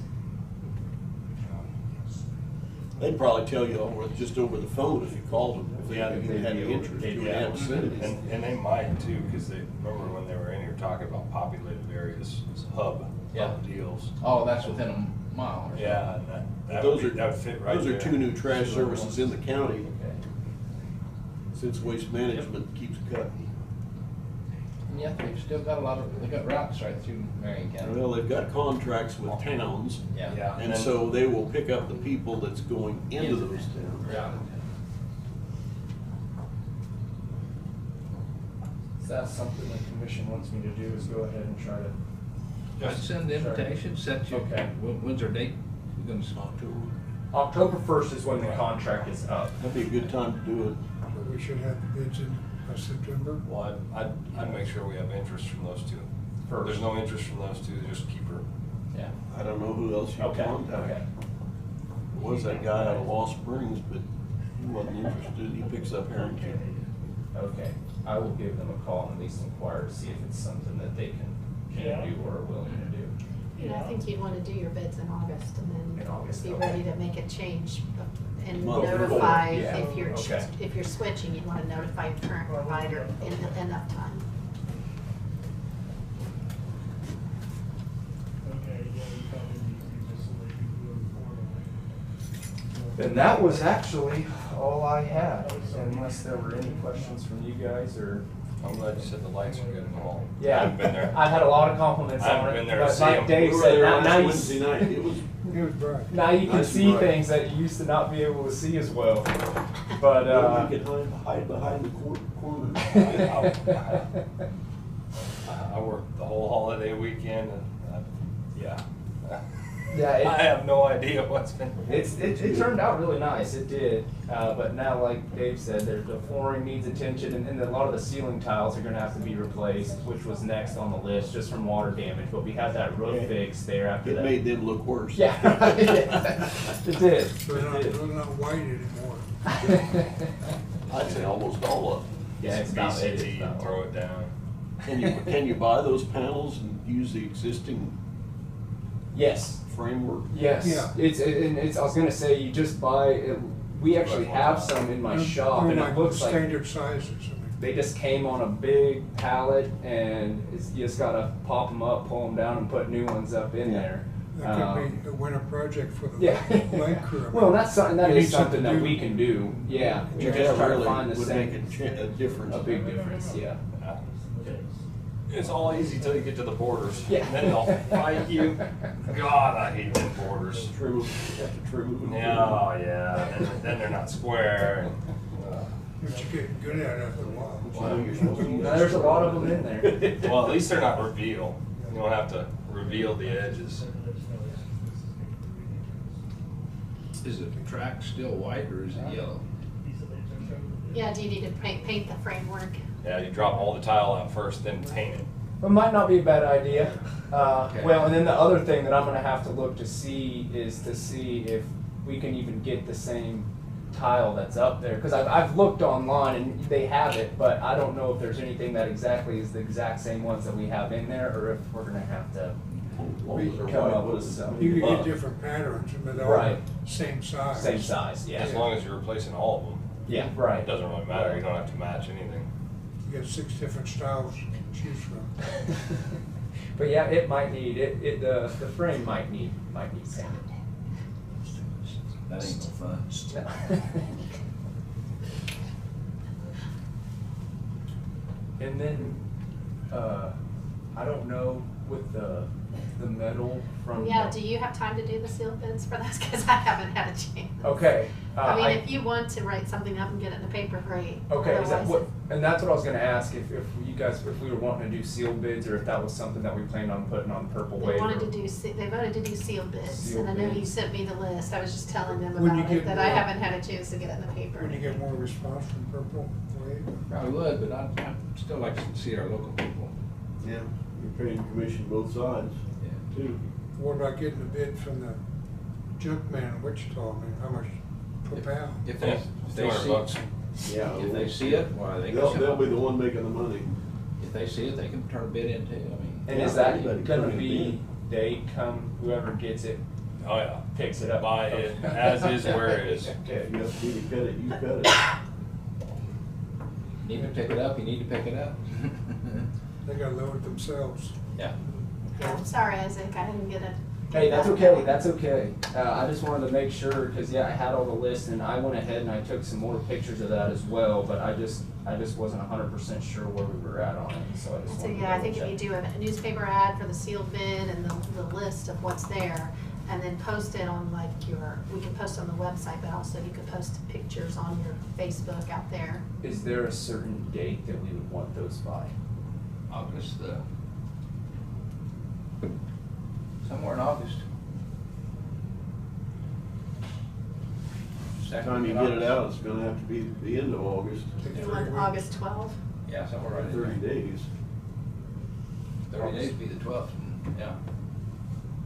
They'd probably tell you just over the phone if you called them, if they had any interest. You would have to send it. And they might too, cause they, remember when they were in here talking about populated areas, as hub deals. Oh, that's within a mile or so. Yeah, and that Those would are, fit right those there. are two new trash services in the county, Okay. since Waste Management keeps cutting. And yet they've still got they've got routes right through Marion County. Well, they've got contracts with towns, Yeah. and so they will pick up the people that's going into those towns. Yeah. Is that something the commission wants me to do, is go ahead and try to? I'd send the invitation, set you, Okay. when's our date? We're gonna October. October 1st is when the contract is up. That'd be a good time to do it. So we should have the bids in by September. Well, I'd make sure we have interest from those two. First. There's no interest from those two, just keep her. Yeah. I don't know who else you Okay, contact. okay. There was that guy out of Lost Springs, but he wasn't interested. He picks up Harrington. Okay, I will give them a call and at least inquire to see if it's something that they can do or are willing to do. And I think you'd wanna do your bids in August and In then August, be okay. ready to make a change and Month before, notify yeah. if you're, Okay. if you're switching, you'd wanna notify your current provider in enough time. And that was actually all I had, unless there were any questions from you guys or. I'm glad you said the lights are good and all. Yeah, I haven't been there. I've had a lot of compliments I haven't on it, been there to but see like 'em. Dave We were said, there now last you, Wednesday night. It was, It was bright. now you can Nice see and bright. things that you used to not be able to see as well. But, you could hide behind the corner. I worked the whole holiday weekend and, yeah. Yeah, it- I have no idea what's been. it turned out really nice, it did, but now, like Dave said, the flooring needs attention, and a lot of the ceiling tiles are gonna have to be replaced, which was next on the list, just from water damage, but we had that roof Yeah. fixed there after It that. made them look worse. Yeah, it did, So they're it not white anymore. did. I'd say almost all of them. Yeah, it's about, it is BCT, about. throw it down. Can you buy those panels and use the existing Yes, framework? Yes, Yeah. I was gonna say, you just buy, we actually have some in my shop, and it looks like standard sizes, I mean. they just came on a big pallet, and you just gotta pop them up, pull them down, and put new ones up in there. That could be a winter project for the Yeah. lake crew. I mean, Well, that's something, that you is need something that to we can do, yeah. Yeah, We're just trying to really find the would same, make a difference. a big difference, yeah. It's all easy till you get to the borders. Yeah. Then they'll fight you. God, I hate them borders. Trim, have to trim them. Oh, yeah, then they're not square. But you get good at it after a while. Now, there's a lot of them in there. Well, at least they're not reveal. You don't have to reveal the edges. Is the track still white or is it yellow? Yeah, do you need to paint the framework? Yeah, you drop all the tile out first, then paint it. It might not be a bad idea. Okay. Well, and then the other thing that I'm gonna have to look to see is to see if we can even get the same tile that's up there. Cause I've looked online and they have it, but I don't know if there's anything that exactly is the exact same ones that we have in there, or if we're gonna have to come up with some. You can get different patterns, but they're all Right. same size. Same size, yeah. As long as you're replacing all of them. Yeah, It right. doesn't really matter, you don't have to match anything. You got 6 different styles to choose from. But yeah, it might need, the frame might need sanding. That ain't no fun. And then, I don't know with the metal from. Yeah, do you have time to do the sealed bids for those? Cause I haven't had a chance. Okay. I mean, if you want to write something up and get it in the paper, great. Okay, is that Otherwise- what, and that's what I was gonna ask, if you guys, if we were wanting to do sealed bids, or if that was something that we planned on putting on Purple They Wave. wanted or- to do, they voted to do sealed bids, Sealed and I know you bids. sent me the list, I was just telling them When you about it, get that I more- haven't had a chance to get it in the paper. When you get more response from Purple Wave. Probably would, but I'd still like to see our local people. Yeah, you're paying commission both sides, Yeah. too. What about getting a bid from the junk man in Wichita? I mean, how much per pound? If Yeah, they $200. see, Yeah. if they see it, why, they They'll can, be the one making the money. if they see it, they can turn a bid in too, I mean. And Yeah, is that anybody gonna put in a be, they come, whoever gets it, Oh, yeah. picks it up? Buy it as is where it is. Okay. You have to be to cut it, you cut it. Need to pick it up, you need to pick it up. They gotta load it themselves. Yeah. Yeah, I'm sorry, Isaac, I didn't get it. Hey, that's okay, that's okay. I just wanted to make sure, cause yeah, I had all the lists, and I went ahead and I took some more pictures of that as well, but I just wasn't 100% sure where we were at on it, so I just So, wanted to yeah, I think if double you check. do a newspaper ad for the sealed bid and the list of what's there, and then post it on like we can post on the website, but also you could post pictures on your Facebook out there. Is there a certain date that we would want those by? August, somewhere in August. By the time you get it out, it's gonna have to be the end of August, Take You 3 want weeks. August 12th? Yeah, somewhere right in 30 there. days. 30 days would be the 12th, yeah.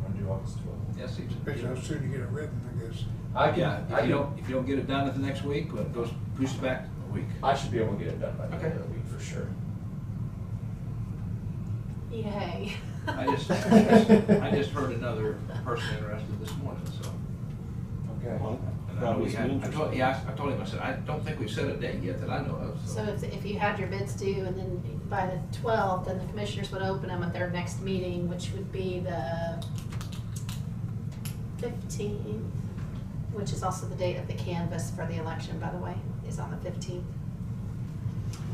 Want to do August 12th? Yes, it's. Depends how soon you get it written, I guess. I can, Yeah, I if you can, don't, if you don't get it done at the next week, well, it goes, pushes back a week. I should be able to get it done by the end Okay. of the week for sure. Yay. I just heard another person interested this morning, so. Okay. And I know we had, I told him, I said, I don't think we've set a date yet that I know of, So so. if you had your bids due and then by the 12th, then the commissioners would open them at their next meeting, which would be the 15th, which is also the date of the canvass for the election, by the way, is on the 15th.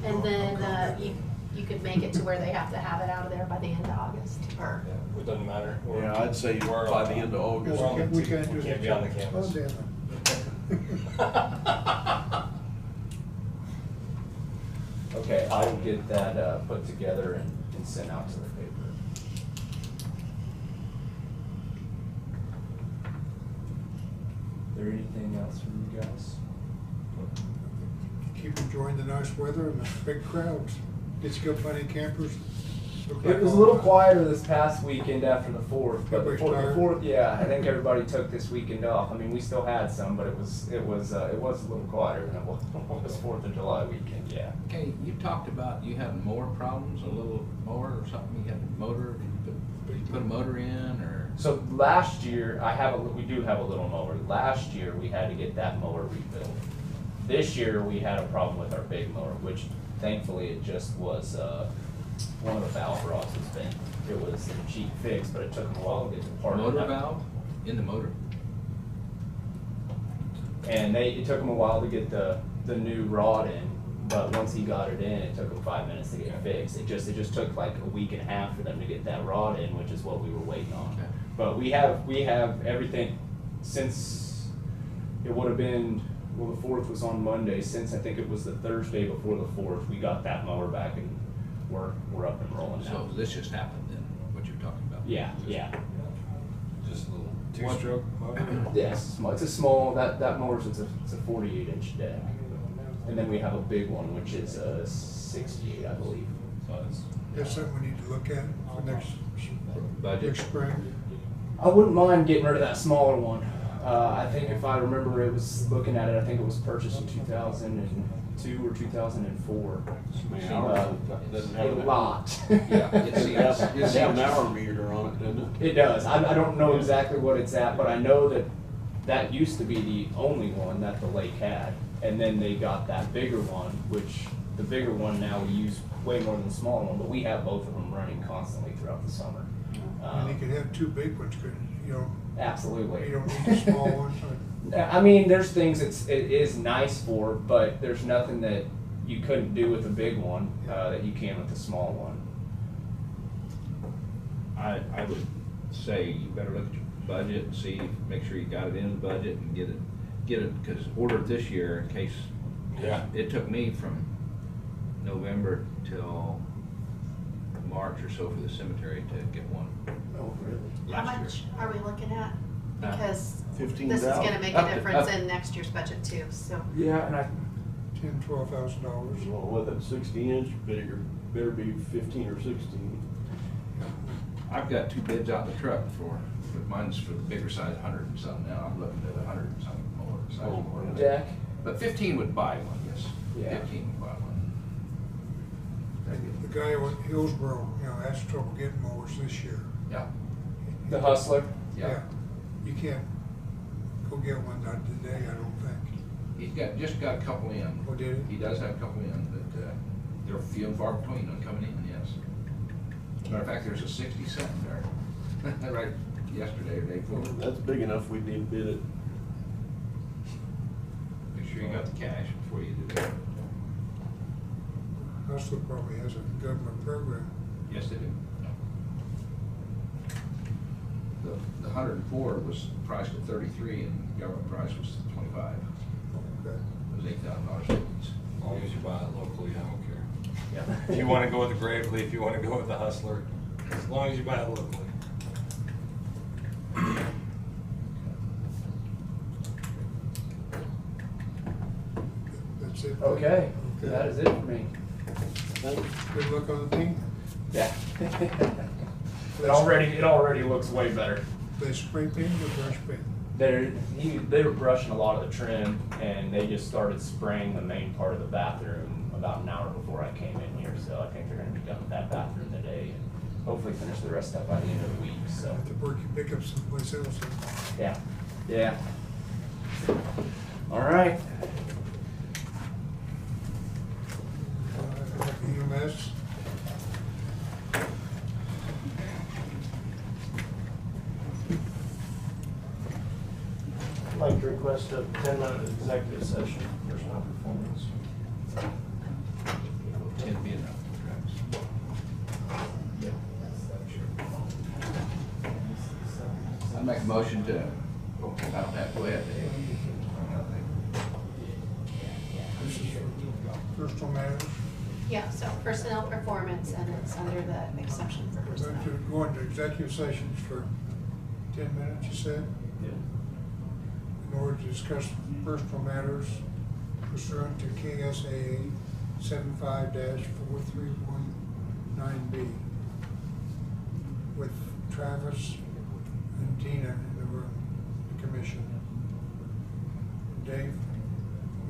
And then you could make it to where they have to have it out of there by the end of August, or, Yeah, it doesn't matter. Yeah, I'd say We're by on- the end of August. We're on the- We can't do we that. can't be on the canvas. Oh, damn it. Okay, I will get that put together and sent out to the paper. Is there anything else from you guys? Keep enjoying the nice weather and the big crowds. Did you go plenty of campers? Look It like was a all little night. quieter this past weekend after the 4th, but Everybody's the tired. 4th, yeah, I think everybody took this weekend off. I mean, we still had some, but it was a little quieter than it was 4th of July weekend, yeah. Okay, you talked about you having mower problems, a little mower or something, you had a motor, did you put a motor in, or? So last year, we do have a little mower. Last year, we had to get that mower rebuilt. This year, we had a problem with our big mower, which thankfully it just was, one of the valve rods was bent. It was a cheap fix, but it took them a while to get the part. Motor valve in the motor. And it took him a while to get the new rod in, but once he got it in, it took him 5 minutes to get it fixed. It just took like a week and a half for them to get that rod in, which is what we were waiting on. Okay. But we have everything since it would have been, well, the 4th was on Monday. Since I think it was the Thursday before the 4th, we got that mower back and we're up and rolling now. So this just happened then, what you're talking about? Yeah, yeah. Just a little two-stroke motor? Yes, it's a small, that mower's, it's a 48-inch deck. And then we have a big one, which is a 68, I believe. So it's, That's something we need to look at for next Budget. spring. I wouldn't mind getting rid of that smaller one. I think if I remember, it was looking at it, I think it was purchased in 2002 or 2004. Doesn't A have an- lot. Yeah, It's got an hour meter on it, doesn't it? It does. I don't know exactly what it's at, but I know that used to be the only one that the lake had. And then they got that bigger one, which the bigger one now we use way more than the smaller one, but we have both of them running constantly throughout the summer. And you could have two big ones, couldn't you? Absolutely. You don't need the small ones. I mean, there's things it is nice for, but there's nothing that you couldn't do with a big one that you can with a small one. I would say you better look at your budget and see, make sure you got it in the budget and get it, because order it this year in case. Yeah. It took me from November till March or so for the cemetery to get one. Oh, really? How Last much year. are we looking at? Because 15,000. this is gonna make Up a to- difference up- in next year's budget too, so. Yeah, and $10,000-$12,000. Well, with a 60-inch, better be 15 or 16. I've got 2 bids out in the truck but mine's for the bigger size, 100 and something now. I'm looking at 100 and something more size more. Jack? But 15 would buy one, yes. Yeah. 15 would buy one. The guy at Hillsborough, has trouble getting mowers this year. Yeah, The Hustler? yeah. You can't go get one today, I don't think. He's just got a couple in. Oh, did he? He does have a couple in, but they're few and far between on coming in, yes. Matter of fact, there's a 60 sitting there, right yesterday or day before. That's big enough, we need to bid it. Make sure you got the cash before you do that. Hustler probably has a government program. Yes, they do. The 104 was priced at 33 and the government price was 25. Okay. It was $8,000 savings. as long as you buy it locally, I don't care. Yeah. If you wanna go with the Gravely, if you wanna go with the Hustler, as long as you buy it locally. That's it. Okay, that is it for me. Thanks. Good luck on the thing. Yeah. It already looks way better. They spray paint or brush paint? They were brushing a lot of the trim, and they just started spraying the main part of the bathroom about an hour before I came in here, so I think they're gonna be done with that bathroom today, and hopefully finish the rest up by the end of the week, so. Have to work you pick up someplace else. Yeah, yeah. All right. EMS. I'd like to request a 10-minute executive session, personnel performance. 10 be enough, Travis. I make a motion to, I don't have to go ahead. This is for personal matters. Yeah, so personnel performance, and it's under the exception for We're personnel. going to go into executive sessions for 10 minutes, you said? In order to discuss personal matters pursuant to KSAA 75-4319B with Travis and Tina in the room, the commission. Dave,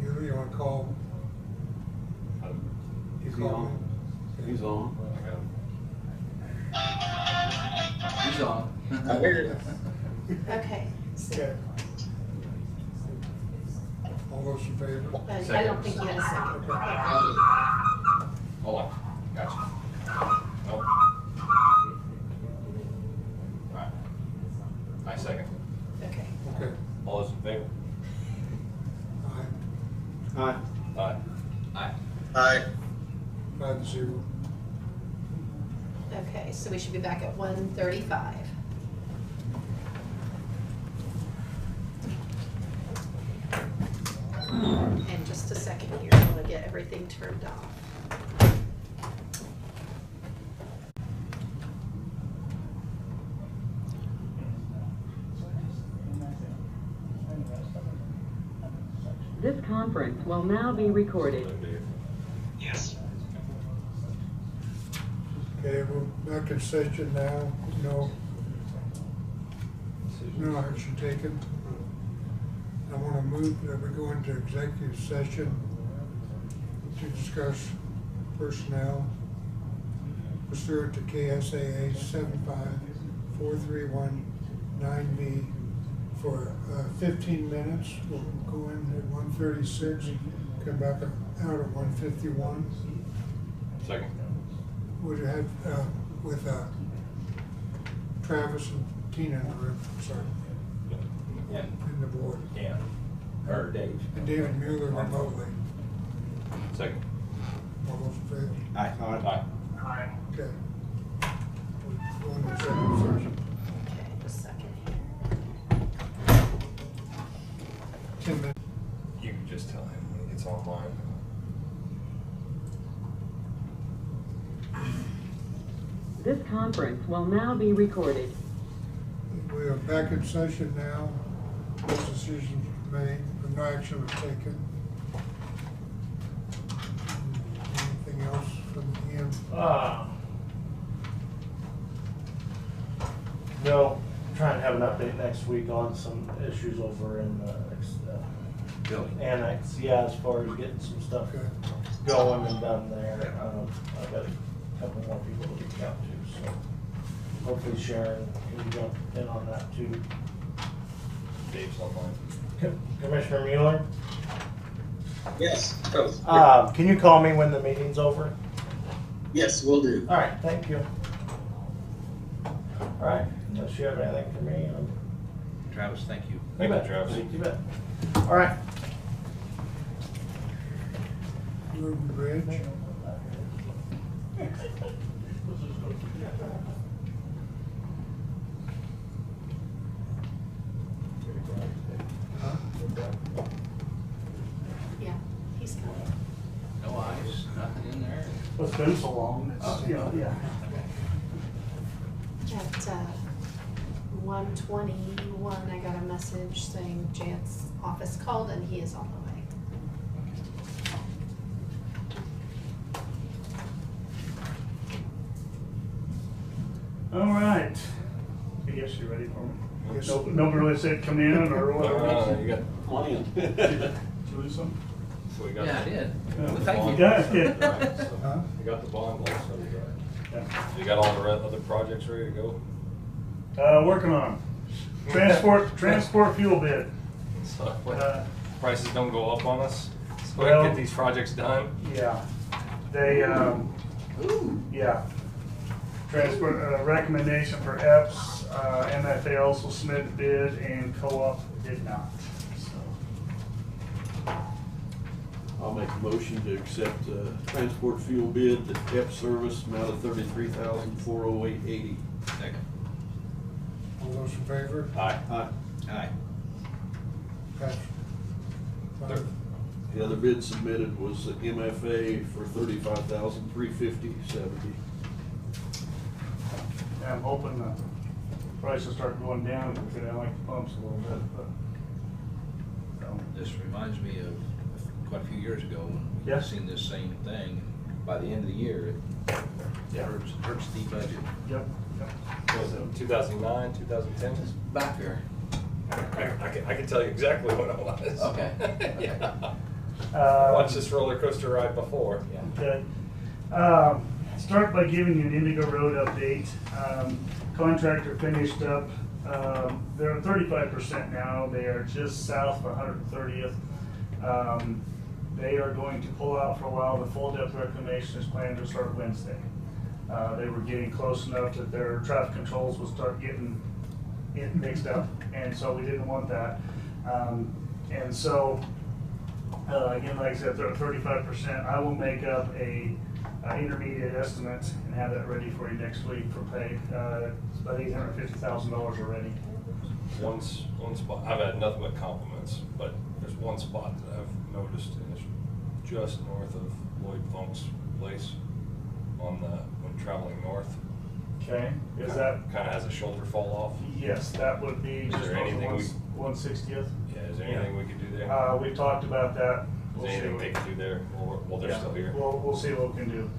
you want to call? You Is he call on? me? He's on. He's on. I'm here. Okay. Okay. All those in favor? I don't think you had a second. Hold on, gotcha. Nope. Alright. I second. Okay. Okay. All those in favor? Aye. Aye. Aye. Aye. Aye. 5-0. Okay, so we should be back at 1:35. And just a second here, I want to get everything turned off. This conference will now be recorded. Yes. Okay, we're back in session now. No action taken. I want to move that we go into executive session to discuss personnel pursuant to KSAA 75431-9B for 15 minutes. We'll go in at 1:36, come back out at 1:51. Second. Would you have with Travis and Tina in the room, sorry, And, in the board, yeah, or Dave. and David Mueller remotely. Second. All those in favor? Aye. Aye. Okay. We'll go into executive session. Okay, just a second here. 10 minutes. You can just tell him when he gets online. This conference will now be recorded. We are back in session now. No decisions were made, but no action was taken. Anything else from Ian? No, trying to have an update next week on some issues over in the Building. annex. Yeah, as far as getting some stuff Okay. going and done there. I've got a couple more people to reach out to, so hopefully Sharon can jump in on that too. Dave's online. Commissioner Mueller, Yes. Oh, can you call me when the meeting's over? yes, we'll do. All right, thank you. All right, unless you have anything for me, Travis, thank you. Thank you, bet. Travis. You bet. All right. Road and Bridge. Huh? Yeah, he's coming. No ice, nothing in there? Well, it's been so long, it's, you know, yeah. At 1:21, I got a message saying Jan's office called and he is on the way. All right. I guess you're ready for me. Yes. Nobody really said come in or whatever. You got, Plan. Did you lose some? so we got. Yeah, I did. Yeah. Well, thank you. Yeah, yeah. Right, so Huh? You got the bond also, right? Yeah. You got all the other projects ready to go? Working on 'em. Transport fuel bid. So what, Uh, prices don't go up on us? So we well- can get these projects done? Yeah. They, yeah. Transport, recommendation for EPS, MFA also submitted bid and co-op did not, so. I'll make a motion to accept transport fuel bid, the TEP service, amount of $33,408.80. Second. All those in favor? Aye. Aye. Aye. Pass. Five. The other bid submitted was the MFA for $35,350.70. Yeah, I'm hoping the prices start going down, because I like the pumps a little bit, but. So, This reminds me of quite a few years ago when we Yeah. seen this same thing. By the end of the year, it hurts the budget. Yep, yep. What was it, 2009, 2010? Back there. I can tell you exactly what it was. Okay. Yeah. Watched this roller coaster ride before. Okay. Start by giving you an Indigo Road update. Contractor finished up, they're at 35% now. They are just south of 130th. They are going to pull out for a while. The full depth reclamation is planned to start Wednesday. They were getting close enough that their traffic controls will start getting it mixed up, and so we didn't want that. And so, again, like I said, 35%. I will make up a intermediate estimate and have that ready for you next week for pay. It's about $850,000 already. One spot, I've had nothing but compliments, but there's one spot that I've noticed, and it's just north of Lloyd Funk's place when traveling north. Okay, is that? Kind of has a shoulder fall off. Yes, that would be Is just there on anything 160th. Yeah, is there anything we could do there? We talked about that. Is We'll there see anything what- they can do there while they're Yeah, still here? We'll see what we can do.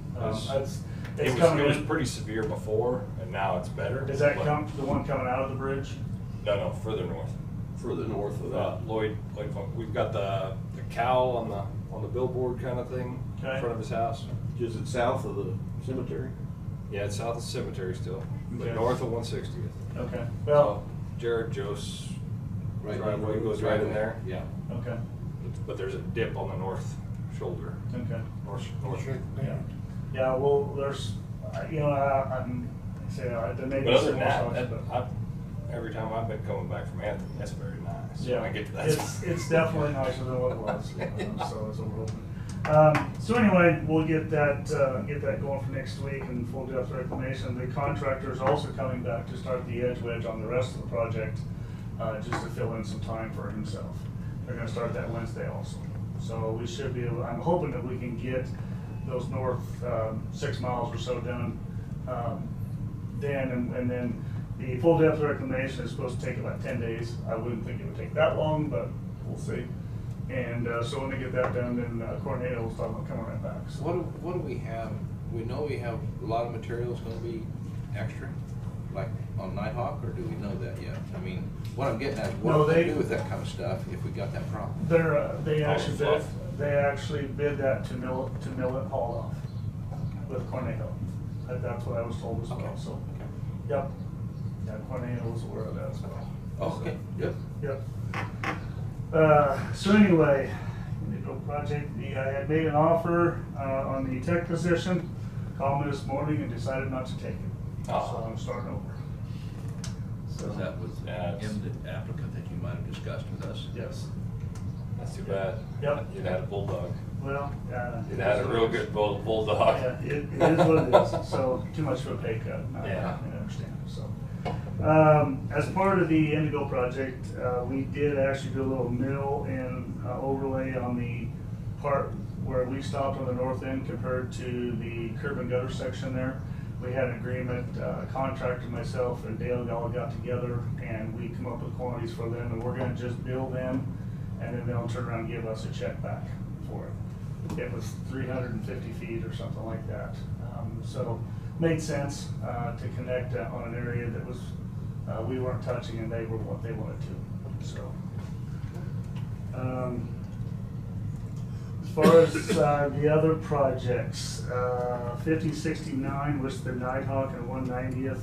It was pretty severe before, and now it's better. Is that but- the one coming out of the bridge? No, further north. Further north of that. Lloyd Funk. We've got the cow on the billboard kind of thing in Okay. front of his house. Is it south of the cemetery? Yeah, it's south of the cemetery still, but Okay. north of 160th. Okay, So well, Jared Joe's Right, driveway goes right in there. Yeah. okay, But there's a dip on the north shoulder. okay. North. Yeah, well, there's, I'm, there may be But other some than more that, stuff, but. every time I've been coming back from Anthony, that's very nice. Yeah, When I get to that it's spot. definitely nicer than what it was, so it's a little. So anyway, we'll get that going for next week and full depth reclamation. The contractor is also coming back to start the edge wedge on the rest of the project, just to fill in some time for himself. They're gonna start that Wednesday also. So we should be able, I'm hoping that we can get those north 6 miles or so done then, and then the full depth reclamation is supposed to take about 10 days. I wouldn't think it would take that long, but we'll see. And so when we get that done, then Cornelio will start coming right back. So. What do we have? We know we have a lot of materials gonna be extra, like on Nighthawk, or do we know that yet? I mean, what I'm getting at, is what No, do they- we do with that kind of stuff if we got that problem? They All actually the bid, fluff. they actually bid that to mill it haul off with Cornelio. That's what I was told as well. Okay. So, Okay. yep. Yeah, Cornelio was aware of that as well. Oh, okay, good. Yep. So anyway, the project, I had made an offer on the tech position, called me this morning and decided not to take it. Oh. So I'm starting over. So, That was him, the applicant that you might have discussed with us. yes. That's too bad. Yep. You'd had a bulldog. Well, You'd had a real good bulldog. yeah, it is what it is. So too much of a pay cut. Yeah. I understand. So, as part of the Indigo project, we did actually do a little mill and overlay on the part where we stopped on the north end compared to the curb and gutter section there. We had an agreement, contractor, myself and Dale all got together and we come up with quantities for them, and we're gonna just bill them and then they'll turn around and give us a check back for it. It was 350 feet or something like that. So made sense to connect on an area that was, we weren't touching and they were what they wanted to. So. As far as the other projects, 5069 was the Nighthawk and 190th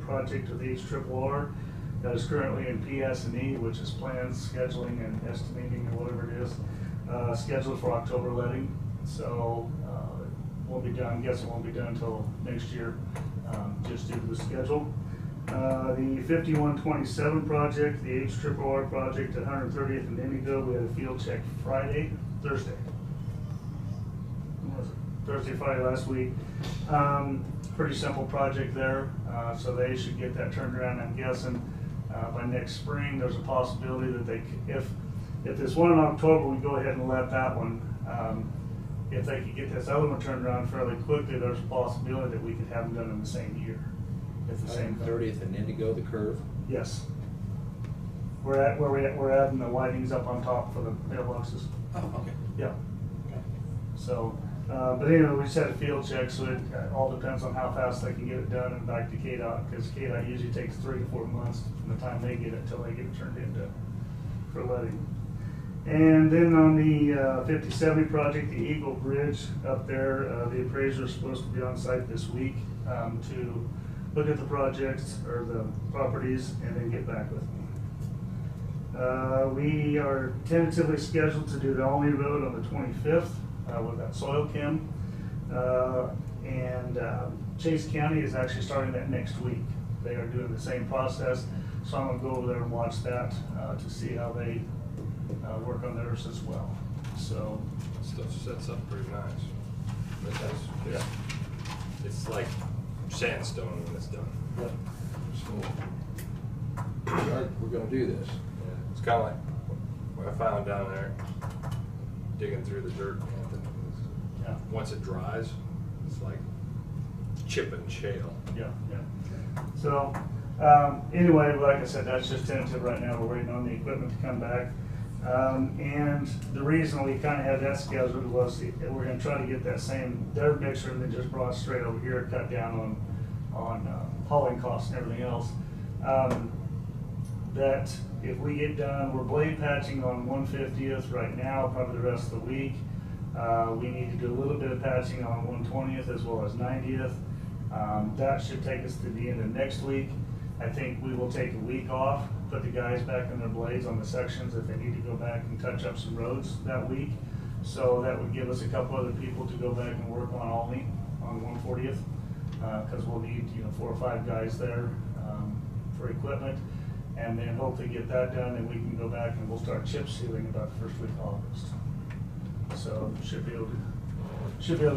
project of the HRRR that is currently in PS&E, which is plans, scheduling, and estimating, or whatever it is, scheduled for October letting. So won't be done. I guess it won't be done until next year, just due to the schedule. The 5127 project, the HRRR project at 130th and Indigo, we had a field check Thursday. When was it? Thursday, Friday last week. Pretty simple project there, so they should get that turned around, I'm guessing, by next spring. There's a possibility that they, if this one in October, we go ahead and let that one. If they could get this other one turned around fairly quickly, there's a possibility that we could have them done in the same year. If the same. 30th and Indigo, the curve. Yes. We're adding the whitings up on top for the mailboxes. Oh, okay. Yeah. Okay. So, but anyway, we just had a field check, so it all depends on how fast they can get it done and back to KDOT, because KDOT usually takes 3 to 4 months from the time they get it till they get it turned into for letting. And then on the 5070 project, the Eagle Bridge up there, the appraiser is supposed to be on site this week to look at the projects or the properties, and then get back with me. We are tentatively scheduled to do the Alney Road on the 25th with that soil chem. And Chase County is actually starting that next week. They are doing the same process, so I'm gonna go over there and watch that to see how they work on theirs as well. So, Stuff sets up pretty nice. It does. yeah. It's like sandstone when it's done. Yep. So, we're gonna do this. Yeah, it's kind of like what I found down there, digging through the dirt. Yeah. Once it dries, it's like chipping shale. Yeah, yeah. So, anyway, like I said, that's just tentative right now. We're waiting on the equipment to come back. And the reason we kind of had that scheduled was we're going to try to get that same dirt mixer and then just brought straight over here, cut down on hauling costs and everything else. That if we get done, we're blade patching on 150th right now, probably the rest of the week. We need to do a little bit of patching on 120th as well as 90th. That should take us to the end of next week. I think we will take a week off, put the guys back in their blades on the sections if they need to go back and touch up some roads that week. So that would give us a couple other people to go back and work on Alney on 140th, because we'll need 4 or 5 guys there for equipment. And then hopefully get that done, and we can go back and we'll start chip sealing about the first week of August. So should be able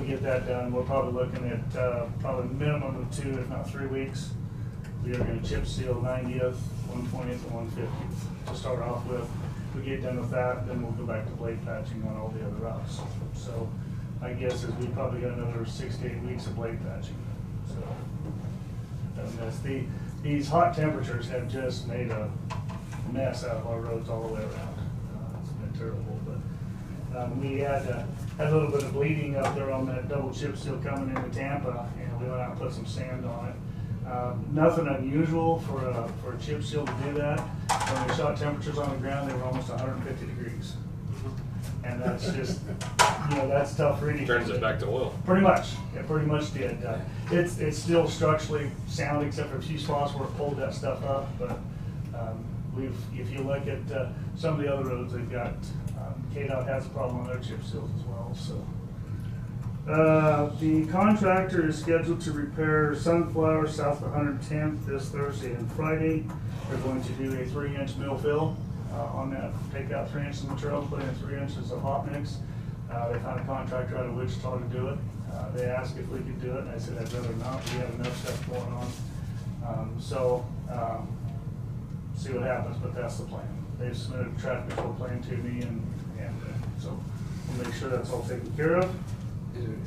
to get that done. We're probably looking at probably minimum of 2, if not 3 weeks. We are going to chip seal 90th, 120th, and 150th to start off with. If we get done with that, then we'll go back to blade patching on all the other routes. So my guess is we probably got another 6 to 8 weeks of blade patching. So these hot temperatures have just made a mess out of our roads all the way around. It's been terrible, but we had a little bit of bleeding up there on that double chip seal coming into Tampa, and we went out and put some sand on it. Nothing unusual for a chip seal to do that. When we shot temperatures on the ground, they were almost 150 degrees. And that's just, that's tough reading. Turns it back to oil. Pretty much, it pretty much did. It's still structurally sound except for a few spots where it pulled that stuff up, but if you look at some of the other roads, they've got, KDOT has a problem on their chip seals as well, so. The contractor is scheduled to repair Sunflower south of 110th this Thursday and Friday. They're going to do a 3-inch mill fill on that, take out 3 inches of material, put in 3 inches of hot mix. They found a contractor out of Wichita to do it. They asked if we could do it, and I said I'd rather not. We have enough stuff going on. See what happens, but that's the plan. They've submitted a traffic control plan to me, and so we'll make sure that's all taken care of.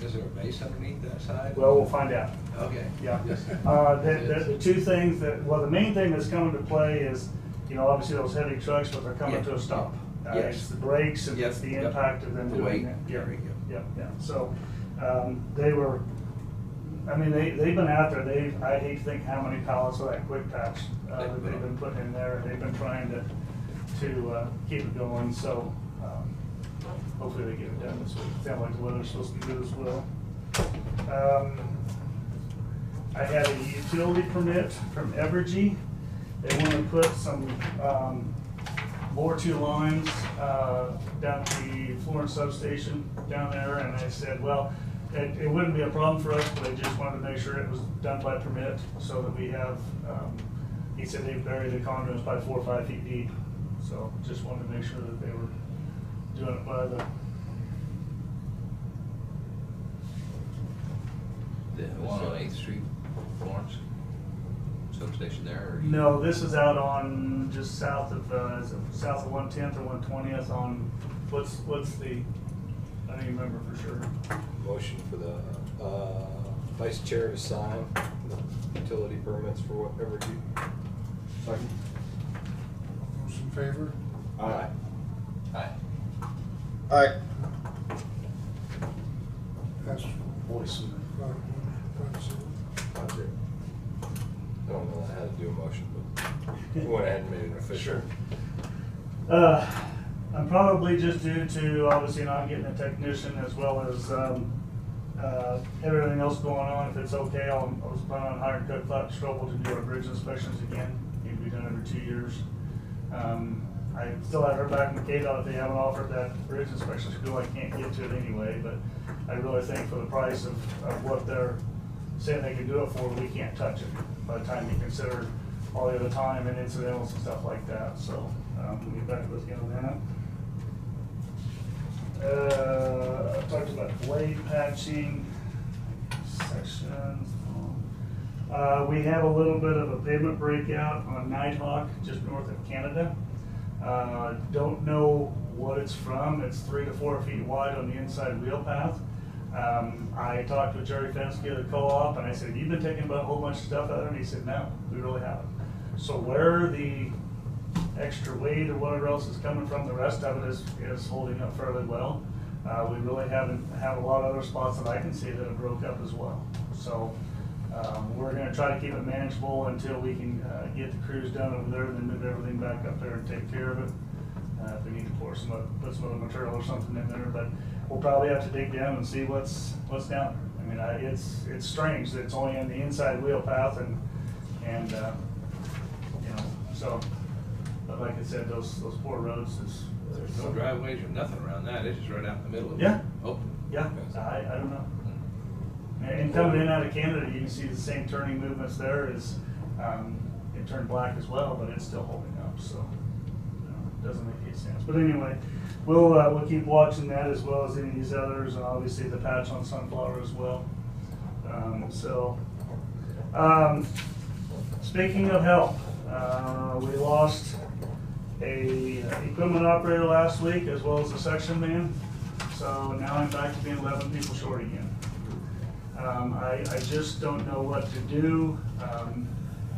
Is there a base underneath that side? Well, we'll find out. Okay. Yeah. The 2 things the main thing that's coming to play is, obviously those heavy trucks, but they're coming to a stop. Yes. It's the brakes and it's the impact of them The doing weight. that. There we go. Yeah. So, they've been out there. I hate to think how many pallets of that quick patch that they've been putting in there. They've been trying to keep it going. So, hopefully they get it done this week. It sounds like the weather's supposed to be good as well. I had a utility permit from Evergy. They want to put some bore 2 lines down at the Florence substation down there, and I said, well, it wouldn't be a problem for us, but I just wanted to make sure it was done by permit so that we have, he said they buried the conduits by 4 or 5 feet deep. So just wanted to make sure that they were doing it by the one on 8th Street, Florence substation there? Or No, this is out on just south of 110th or 120th on what's the, I don't even remember for sure. Motion for the vice chair to sign the utility permits for whatever you. Second. Those in favor? Aye. Aye. Aye. That's Voice. 5-0. I don't know how to do a motion, but we went ahead and made it official. I'm probably just due to obviously not getting a technician as well as everything else going on, if it's okay, I was planning on hiring Cook Flat Strobel to do our bridge inspections again. Need to be done every 2 years. I still haven't heard back from KDOT if they haven't offered that bridge inspection school. I can't get to it anyway, but I really think for the price of what they're saying they can do it for, we can't touch it by the time you consider all the other time and incidentals and stuff like that. So we'll get back with you on that. I talked about blade patching sections. We have a little bit of a pavement breakout on Nighthawk just north of Canada. Don't know what it's from. It's 3 to 4 feet wide on the inside wheel path. I talked with Jerry Fensky of the co-op and I said, "You've been taking about a whole bunch of stuff out of it?" And he said, "No, we really haven't." So where the extra weight or whatever else is coming from, the rest of it is holding up fairly well. We really haven't have a lot of other spots that I can see that have broke up as well. So we're going to try to keep it manageable until we can get the crews done over there and then move everything back up there and take care of it. If we need to put some other material or something in there, but we'll probably have to dig down and see what's down there. I mean, it's strange that it's only on the inside wheel path and you know, so. But like I said, those poor roads is. There's no driveways or nothing around that. It's just right out in the middle of it. Yeah. Open. Yeah, I don't know. And coming in out of Canada, you can see the same turning movements there as it turned black as well, but it's still holding up. So it doesn't make any sense. But anyway, we'll keep watching that as well as any of these others, and obviously the patch on Sunflower as well. Speaking of help, we lost a equipment operator last week as well as a section man. So now I'm back to being 11 people short again. I just don't know what to do.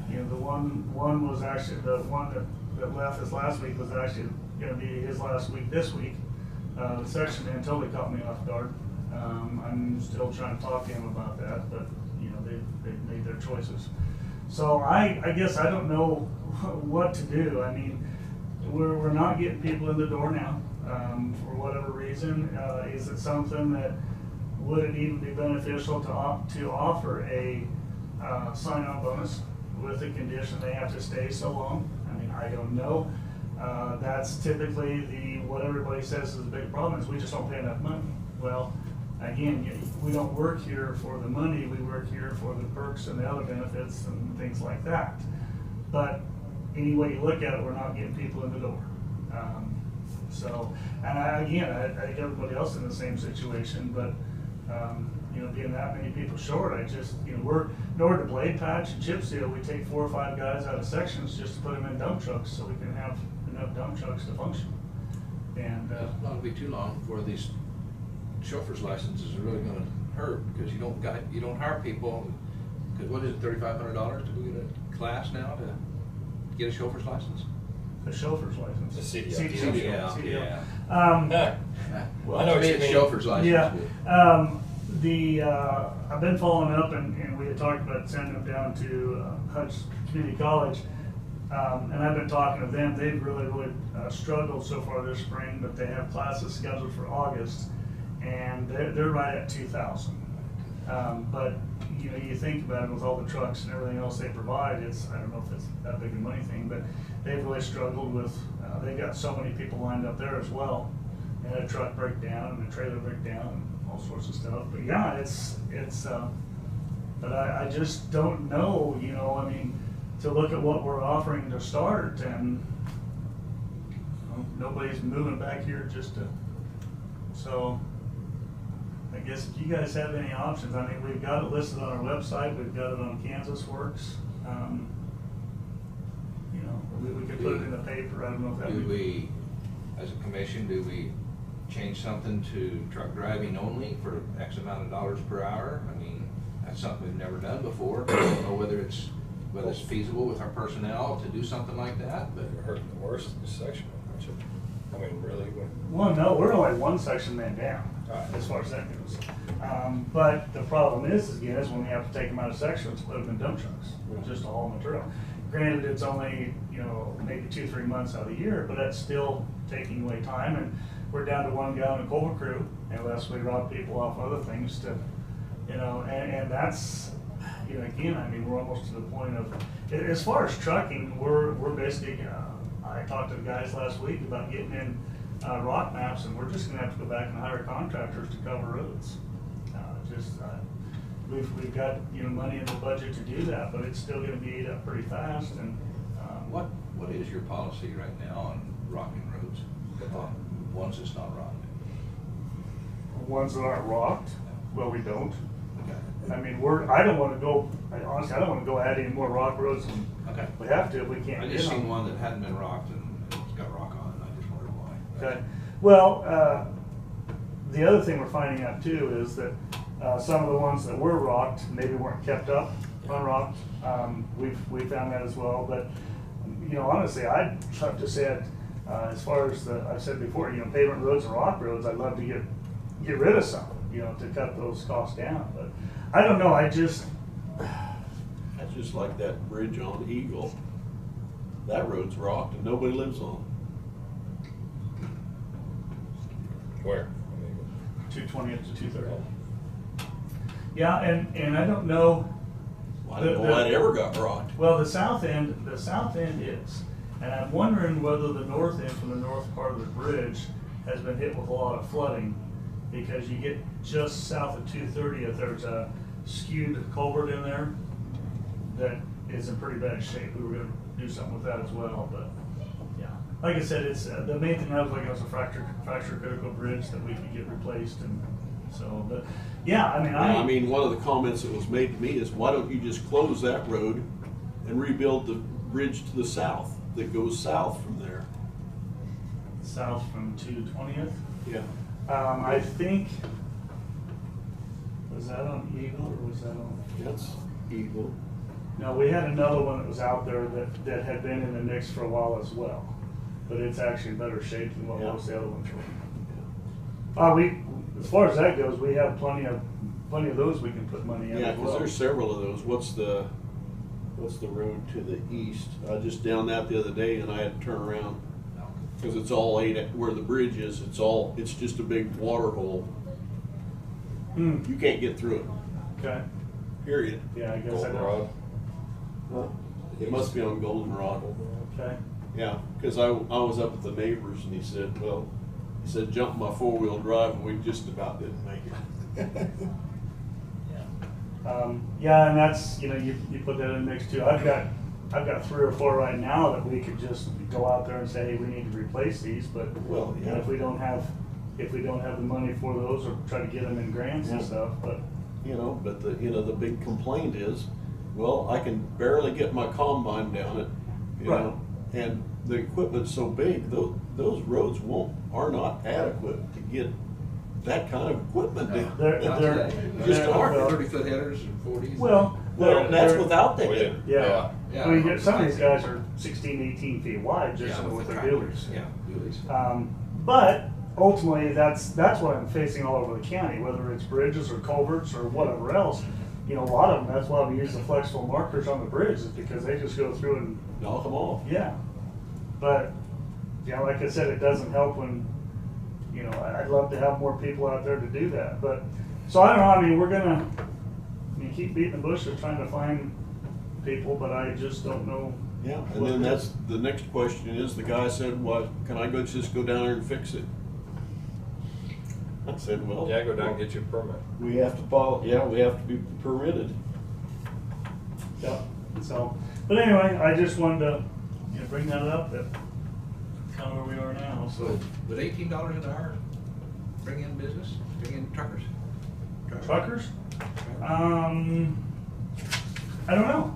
You know, the one was actually, the one that left us last week was actually going to be his last week this week. The section man totally caught me off guard. I'm still trying to talk to him about that, but you know, they've made their choices. So I guess I don't know what to do. I mean, we're not getting people in the door now for whatever reason. Is it something that would it even be beneficial to offer a sign-on bonus with the condition they have to stay so long? I mean, I don't know. That's typically what everybody says is the big problem is we just don't pay enough money. Well, again, we don't work here for the money. We work here for the perks and the other benefits and things like that. But any way you look at it, we're not getting people in the door. And I think everybody else in the same situation, but you know, being that many people short, I just, you know, we're, in order to blade patch and chip seal, we take 4 or 5 guys out of sections just to put them in dump trucks so we can have enough dump trucks to function. And It's not going to be too long before these chauffeur's licenses are really going to hurt because you don't hire people. Because what is it, $3,500 to go get a class now to get a chauffeur's license? a chauffeur's license. The CDL. Yeah. Well, I know what you mean. Chauffeur's license. Yeah. I've been following up, and we had talked about sending them down to Hutch Community College, and I've been talking to them. They've really struggled so far this spring, but they have classes scheduled for August, and they're right at 2,000. But you know, you think about it with all the trucks and everything else they provide. I don't know if it's that big a money thing, but they've really struggled with. They've got so many people lined up there as well, and a truck breakdown and a trailer breakdown and all sorts of stuff. But yeah, it's. But I just don't know. You know, I mean, to look at what we're offering to start, and nobody's moving back here just to. So. I guess if you guys have any options, I mean, we've got it listed on our website, we've got it on Kansas Works. You know, we could put it in the paper, I don't know if that would. Do we, as a commission, do we change something to truck driving only for X amount of dollars per hour? I mean, that's something we've never done before. I don't know whether it's feasible with our personnel to do something like that, but. You're hurting the worst of the section, aren't you? I mean, really? Well, no, we're only one section man down, as far as that goes. But the problem is when we have to take them out of sections, put them in dump trucks, just to haul material. Granted, it's only, you know, maybe 2-3 months out of the year, but that's still taking away time. And we're down to one guy on a culvert crew, unless we rob people off other things to You know, and that's, you know, again, I mean, we're almost to the point of, as far as trucking, we're basically, I talked to the guys last week about getting in rock maps, and we're just gonna have to go back and hire contractors to cover roads. We've got, you know, money in the budget to do that, but it's still gonna be ate up pretty fast, and. What is your policy right now on rocking roads, on ones that's not rocked? Ones that aren't rocked, well, we don't. Okay. I mean, I don't wanna go, honestly, I don't wanna go add any more rock roads than Okay. we have to if we can't I get just them. seen one that hadn't been rocked and it's got rock on it, I just wondered why. Okay, well, the other thing we're finding out too is that some of the ones that were rocked maybe weren't kept up unrocked. We found that as well, but, you know, honestly, I'd have to say, as far as I've said before, you know, pavement roads and rock roads, I'd love to get rid of some, you know, to cut those costs down, but I don't know, That's just like that bridge on Eagle. That road's rocked and nobody lives on Where? 220th to 230. Yeah, and I don't know. it. I don't know why it ever got rocked. Well, the south end is, and I'm wondering whether the north end from the north part of the bridge has been hit with a lot of flooding, because you get just south of 230th, there's a skewed culvert in there that is in pretty bad shape. We were gonna do something with that as well, but yeah. Like I said, it's, the main thing I was looking at was a fracture critical bridge that we could get replaced, and so, but yeah, I mean, I mean, one of the comments that was made to me is, why don't you just close that road and rebuild the bridge to the south that goes south from there? South from 220th. Yeah. I think, was that on Eagle or was that on? That's Eagle. No, we had another one that was out there that had been in the mix for a while as well, but it's actually in better shape than what most of the other ones were. As far as that goes, we have plenty of those we can put money in. Yeah, as because well. there's several of those. What's the road to the east? I just down that the other day and I had to turn around. Because it's all where the bridge is, it's just a big water hole. You can't get through it, Okay. period. Yeah, I guess I Goldenrod. know. It must be on Goldenrod. Okay. Yeah, because I was up at the neighbors and he said, jump my 4-wheel drive and we just about didn't make it. Yeah, and that's, you know, you put that in the mix too. I've got 3 or 4 right now that we could just go out there and say, hey, we need to replace these, but Well, yeah. and if we don't have the money for those, or try to get them in grants and Yeah. stuff, but You know, but the big complaint is, well, I can barely get my combine down it, you Right. know, and the equipment's so big, those roads are not adequate to get that kind of equipment down. they're Just they're- aren't. well, 30-foot headers and 40s. Well, That's they're- without the Oh, header. Yeah. Yeah. I mean, some of these guys are 16, 18 feet wide just Yeah, with the their tractors. wheelies. Yeah, wheelies. But ultimately, that's what I'm facing all over the county, whether it's bridges or culverts or whatever else. You know, a lot of them, that's why we use the flexible markers on the bridge, is because they just go through and, Knock them off. yeah. But, you know, like I said, it doesn't help when, you know, I'd love to have more people out there to do that. But, so I don't know, I mean, we're gonna, keep beating the bushes trying to find people, but I just don't know. Yeah, and then that's, the next question is, the guy said, well, can I just go down there and fix it? I said, well. Yeah, go down and get you a permit. We have to follow, we have to be permitted. Yeah, so, but anyway, I just wanted to, bring that up, that's kind of where we are now, so. So, would $18 an hour bring in business, bring in truckers? Truckers? I don't know.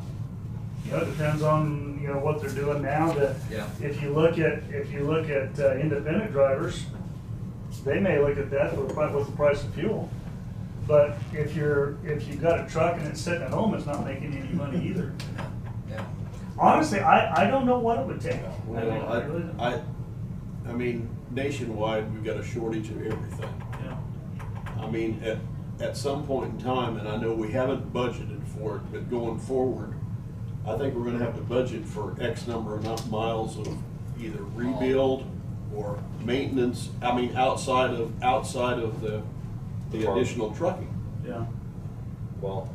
You know, it depends on, what they're doing now. Yeah. If you look at independent drivers, they may look at that with the price of fuel. But if you've got a truck and it's sitting at home, it's not making any money either. Yeah. Honestly, I don't know what it would take. Well, I mean, nationwide, we've got a shortage of everything. Yeah. I mean, at some point in time, and I know we haven't budgeted for it, but going forward, I think we're gonna have to budget for X number of miles of either rebuild or maintenance, I mean, outside of the additional trucking. Yeah. Well,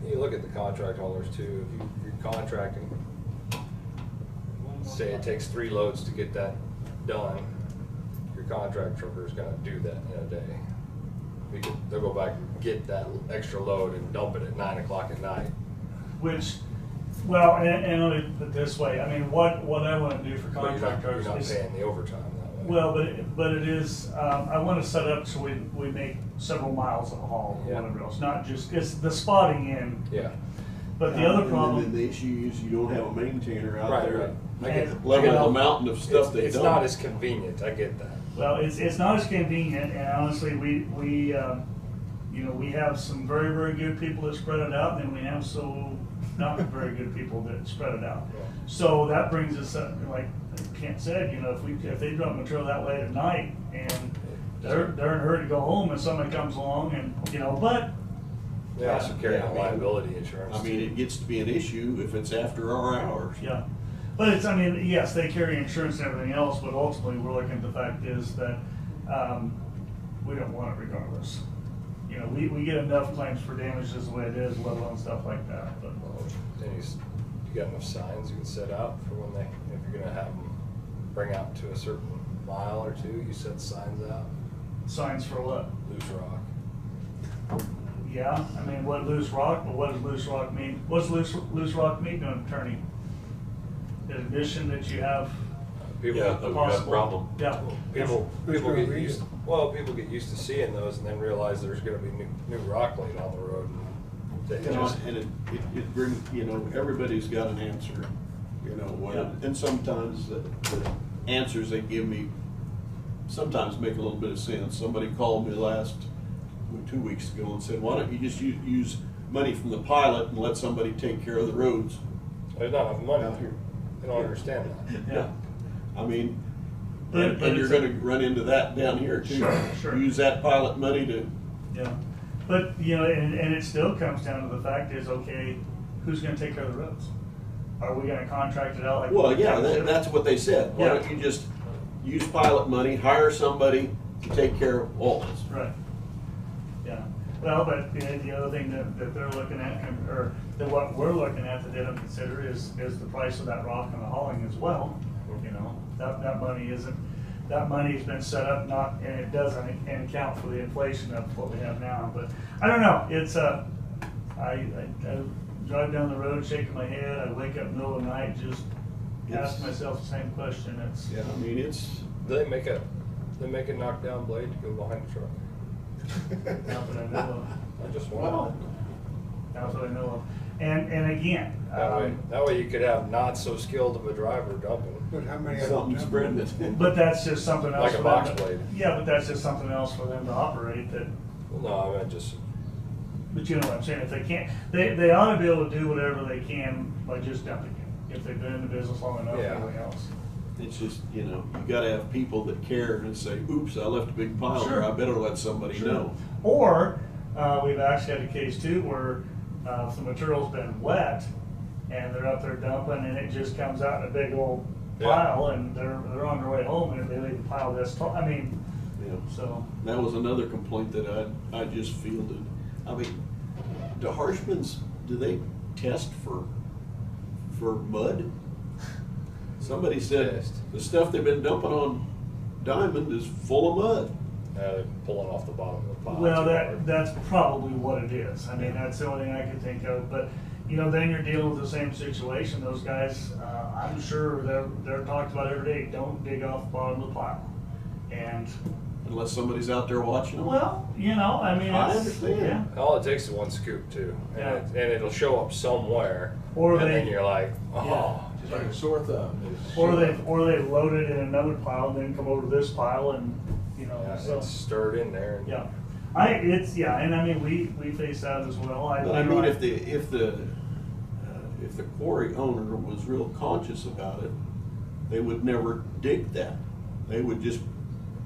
you look at the contract holders too, if you're contracting, say it takes 3 loads to get that done, your contract trucker is gonna do that in a day. They'll go back and get that extra load and dump it at 9 o'clock at night. Which, well, and let me put it this way, I mean, what I wanna do for But contractors you're not is. paying the overtime that way. Well, but it is, I wanna set up so we make several miles of haul or Yeah. whatever else, not just, it's the spotting in. Yeah. But the other And problem. then the issue is you don't have a maintainer out Right, there. right. I get it. Level Well, the mountain of stuff they It's dump. not as convenient, I get that. Well, it's not as convenient, and honestly, we you know, we have some very, very good people that spread it out, and then we have so not very good people that spread it out. Yeah. So that brings us up, like Kent said, you know, if they dump material that late at night, and they're in a hurry to go home, and somebody comes along, and, you know, but. They also carry Yeah, I on mean- liability insurance. I mean, it gets to be an issue if it's after our hours. Yeah, but it's, I mean, yes, they carry insurance and everything else, but ultimately, we're looking at the fact is that, we don't want it regardless. You know, we get enough claims for damages the way it is, let alone stuff like that, but. Then you got enough signs you can set out for when if you're gonna have them bring out to a certain mile or two, you set signs out, Signs for what? loose rock. Yeah, I mean, what loose rock, but what does loose rock mean? What's loose rock mean to an attorney? In addition that you have People, Yeah, a we got a possible. problem. Yeah, people Who's gonna get read used, it? well, people get used to seeing those and then realize there's gonna be new rock laid on the road. And they You know, just, and it brings, you know, everybody's got an answer, you know, and sometimes the answers they give me sometimes make a little bit of sense. Somebody called me 2 weeks ago and said, why don't you just use money from the pilot and let somebody take care of the roads? there's not enough money Out here. here. They don't understand that. yeah. I mean, But and you're it's a- gonna run into that down here too. Sure. Use that pilot money to, Yeah, but, you know, and it still comes down to the fact is, okay, who's gonna take care of the roads? Are we gonna contract it out like? well, yeah, that's what they said. Why Yeah. don't you just use pilot money, hire somebody to take care of all this? Right, yeah, well, but the other thing that they're looking at, or that what we're looking at that they don't consider is the price of that rock and the hauling as well. You know, that money isn't, that money's been set up not, and it doesn't account for the inflation of what we have now, but I don't know, it's, I drive down the road shaking my head, I wake up in the middle of the night, just ask It's- myself the same question, it's. Yeah, I mean, it's, Do they make a knockdown blade to go behind the truck? Not that I know of. I just Well, want not that I know of. And again, that way you could have not so skilled of a driver dumping. But how many? of something's them? spreading. but that's just something else. Like a for box them to- blade. Yeah, but that's just something else for them to operate that, Well, no, I meant just, but you know what I'm saying, if they can't, they ought to be able to do whatever they can by just dumping it, if they've been in the business long enough, Yeah. everything else. It's just, you know, you gotta have people that care and say, oops, I left a big pile Sure. there, I better let somebody know. Or, we've actually had a case too where, if the material's been wet and they're up there dumping and it just comes out in a big old Yeah. pile and they're on their way home and they leave the pile this tall, I mean, You know, so. that was another complaint that I just fielded. I mean, do Harshmans, do they test for mud? Somebody said Test. the stuff they've been dumping on Diamond is full of mud. they're pulling off the bottom of the pile. Well, too hard. that's probably what it is. I mean, that's the only thing I can think of, but, you know, then you're dealing with the same situation. Those guys, I'm sure they're talked about every day, don't dig off the bottom of the pile. And, Unless somebody's out there watching them. well, you know, I mean, I it's, understand. yeah. All it takes is one scoop too, Yeah. and it'll show up somewhere, Or and they- then you're like, oh. Yeah. Just like a sore thumb. Or they've loaded in another pile and then come over to this pile and, you know, Yeah, so, it's stirred in there. And yeah. And I mean, we face that as well. But I mean, if the quarry owner was real conscious about it, they would never dig that. They would just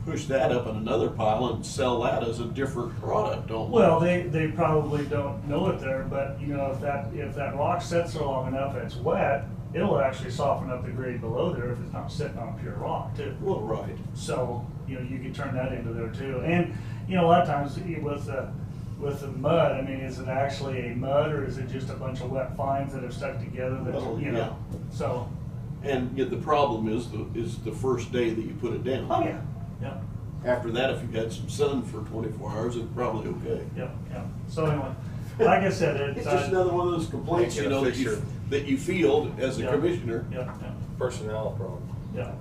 push that up in another pile and sell that as a different product, don't they? Well, they probably don't know it there, but you know, if that rock sits there long enough and it's wet, it'll actually soften up the grade below there if it's not sitting on pure rock too. Well, right. So, you know, you can turn that into there too. And, you know, a lot of times with with the mud, I mean, is it actually a mud or is it just a bunch of wet fines that have stuck together that, Well, you know, so. And yet the problem is the first day that you put it down. Oh, yeah, yeah, After that, if you had some sun for 24 hours, it's probably okay. yeah, yeah. So anyway, like I said, It's just another one of those complaints, Make it you a know, fixture. that you field as a Yeah. commissioner. Yeah, yeah. Personnel problem. Yeah,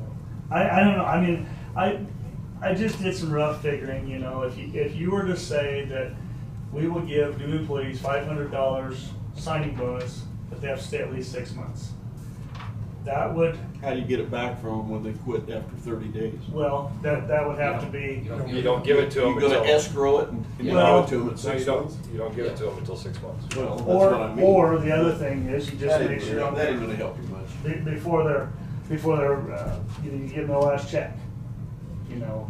I don't know, I mean, I just did some rough figuring, you know, if you were to say that we will give new employees $500 signing bonus, but they have to stay at least 6 months. That would, How do you get it back from them when they quit after 30 days? well, that would have to be, You don't give it to them You're gonna until. escrow it and you Well- give it to them at No, 6 you don't, months? you don't give it to them until 6 months. Well, that's what I mean. or the other thing is you just That make ain't sure gonna- that ain't gonna help you much. before they're, you know, you give them the last check, you know.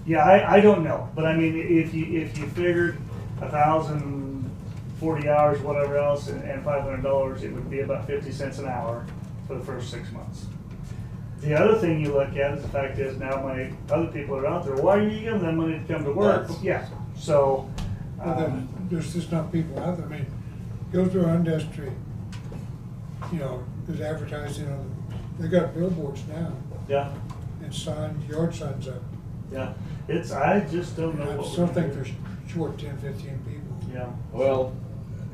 Yeah, I don't know, but I mean, if you figured 1,040 hours, whatever else, and $500, it would be about 50 cents an hour for the first 6 months. The other thing you look at is the fact is now my other people are out there, why are you giving them money to come to work? That's- Yeah, so, But then, there's just not people out there, I mean, go through our industry, you know, there's advertising on, they got billboards now, yeah, and signs, yard signs up. yeah, I just don't know I what still we're think gonna they're short 10, 15 people. do. Yeah. Well,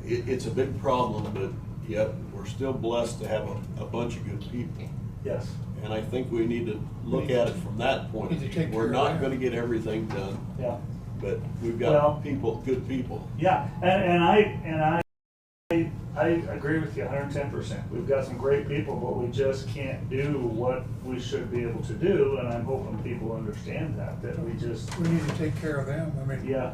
it's a big problem, but yet we're still blessed to have a bunch of good people. Yes. And I think we need to look at it from that point. Need to take We're care of not that. gonna get everything done, Yeah. but we've Well- got people, good people. Yeah, and I agree with you 110%. We've got some great people, but we just can't do what we should be able to do, and I'm hoping people understand that we just, We need to take care of them, I mean, yeah,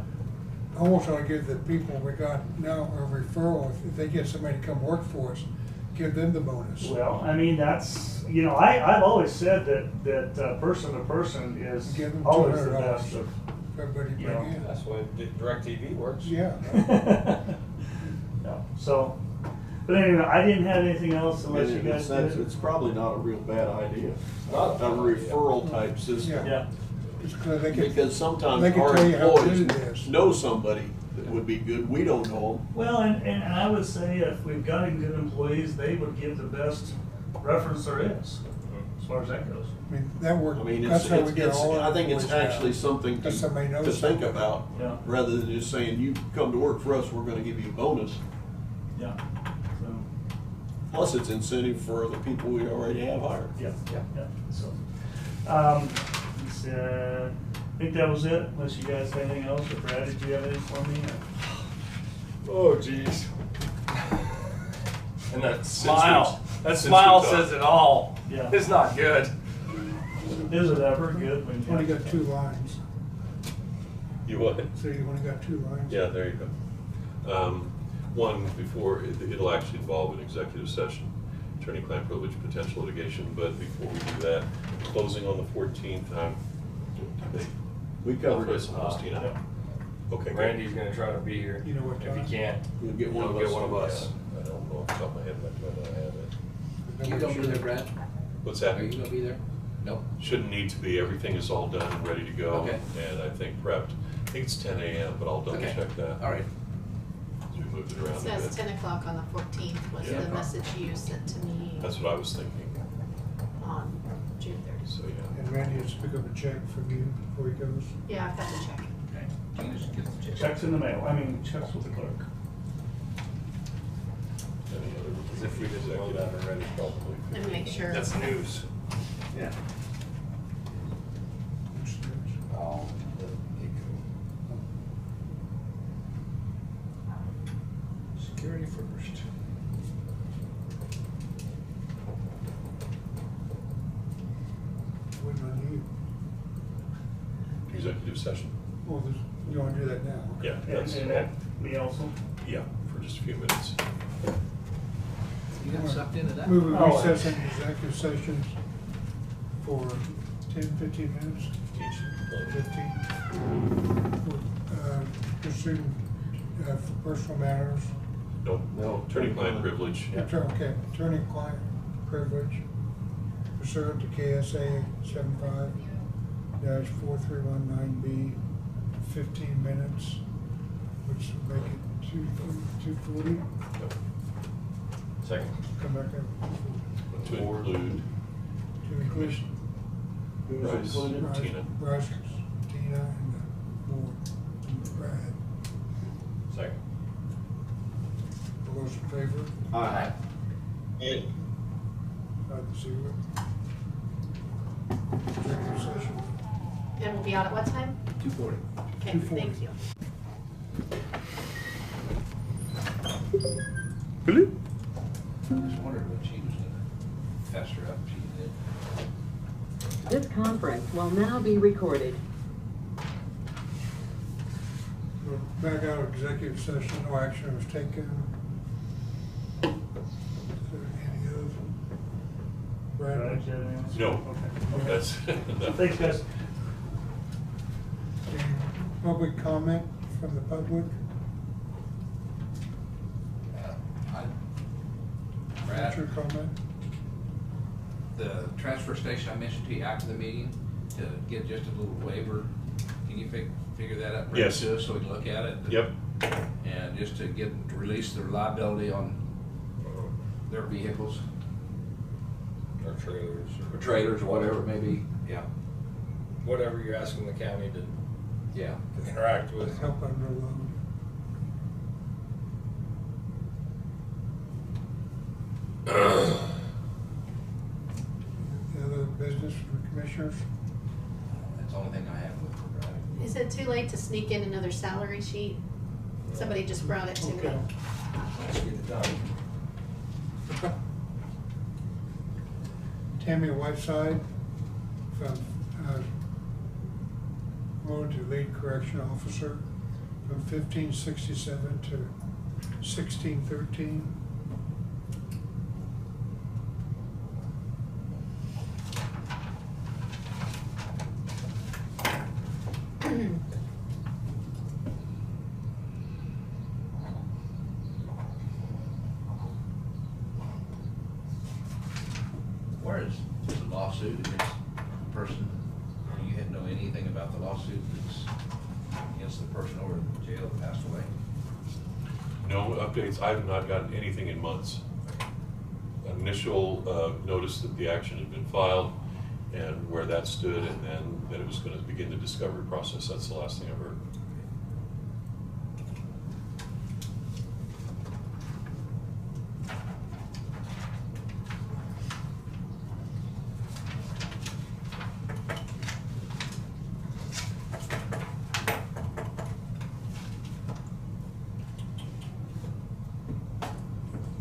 I almost want to give the people we got now a referral, if they get somebody to come work for us, give them the bonus. well, I mean, that's, you know, I've always said that person to person is Give them always the $200 best of, Everybody You bring know, in. That's why DirecTV works. Yeah. yeah, so, but anyway, I didn't have anything else unless you And guys it's did. it's probably not a real bad idea. Not a A bad idea. referral type system. Yeah, It's 'cause they can, Because sometimes they can our tell you how good employees it is. know somebody that would be good, we don't know them. well, and I would say if we've got any good employees, they would give the best reference there is, as far as that goes. I mean, that work, I mean, that's how we get all our I think it's employees now. actually something That somebody to knows think somebody. about, Yeah. rather than just saying, you come to work for us, we're gonna give you a bonus. Yeah, so, Plus, it's incentive for the people we already have hired. yeah, yeah, so. I think that was it, unless you guys have anything else, or Brad, did you have anything for me? Oh, geez. And that Smile. That since smile we says it all. Yeah. It's not good. Is it ever good when you? Only got 2 lines, You what? so you only got 2 lines. Yeah, there you go. One, before, it'll actually involve an executive session, attorney-client privilege, potential litigation, but before we do that, closing on the 14th, We covered it. Christina. Yeah. Okay, good. Randy's gonna try to be here. You know what If time? he can't, We'll get one he'll of get us. one of us. I don't know off the top of my head, but I don't have it. You gonna be there, Brad? What's Are that? you gonna be there? Nope. Shouldn't need to be, everything is all done and ready to go. Okay. And I think prepped, I think it's 10 a.m., but I'll double Okay. check that. All right. As we moved it It around a says bit. 10 o'clock on the 14th was Yeah. the message you sent to me That's what I was thinking, on June 30th. so yeah. And Randy has to pick up a check from you before he goes. Yeah, I've got the check. Okay. Gina just gets the check. Checks in the mail, checks with the clerk. Any other? as if we didn't know that already, probably. Let me make sure. That's news. Yeah. Oh, Security first. Waiting on you. Executive session? Well, you want to do that now? Yeah, that's, And me also? yeah, for just a few minutes. You got sucked into that? Move Oh, a recess into executive sessions for 10, 15 minutes, 15. Pursuing, for personal matters. No, No. attorney-client privilege. Okay, attorney-client privilege pursuant to KSA 75-4319B, 15 minutes, which would make it 2:40. Second. Come back up To include to include Bryce, Tina. Bryce, Tina, and the board, and Brad. Second. All those in favor? Aye. Aye. 5-0. Executive session. And we'll be out at what time? 2:40. Okay, 2:40. thank you. Just wondered what she was gonna fester up, she did. This conference will now be recorded. We're back out of executive session, no action was taken. Is there any other? Brad? Right, do you have anything else? No, Okay. that's. Thanks, guys. Any public comment from the public? What's your comment? The transfer station I mentioned to you after the meeting, to get just a little waiver, can you figure that out? Bring it Yes. to us so we can look at it? Yep. And just to release their liability on their vehicles, Or trailers. or trailers, or whatever it may be, yeah, Whatever you're asking the county to yeah. interact with. Help underload. Any other business for commissioners? That's the only thing I have with her, right? Is it too late to sneak in another salary sheet? Somebody just brought it to me. Okay. Let's get it done. Tammy Whiteside from, promoted to lead correction officer from 1567 to 1613. Where is the lawsuit against the person, or you had know anything about the lawsuit that's against the person over in jail that passed away? No updates, I've not gotten anything in months. Initial notice that the action had been filed and where that stood, and then that it was gonna begin the discovery process, that's the last thing I've heard.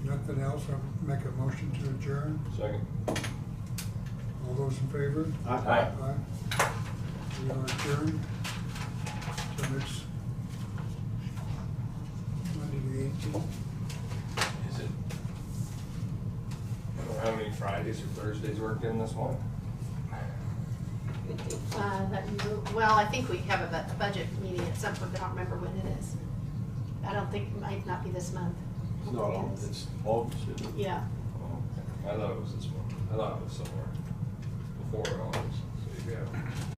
Nothing else, I'll make a motion to adjourn. Second. All those in favor? Aye. Aye. We are adjourned till next Monday the 18th. Is it? I don't know how many Fridays or Thursdays worked in this one? Well, I think we have a budget meeting at some point, but I don't remember when it is. I don't think, it might not be this month. Hopefully it is. It's August, isn't it? Yeah. Oh, okay. I thought it was this one. I thought it was somewhere before August. So you got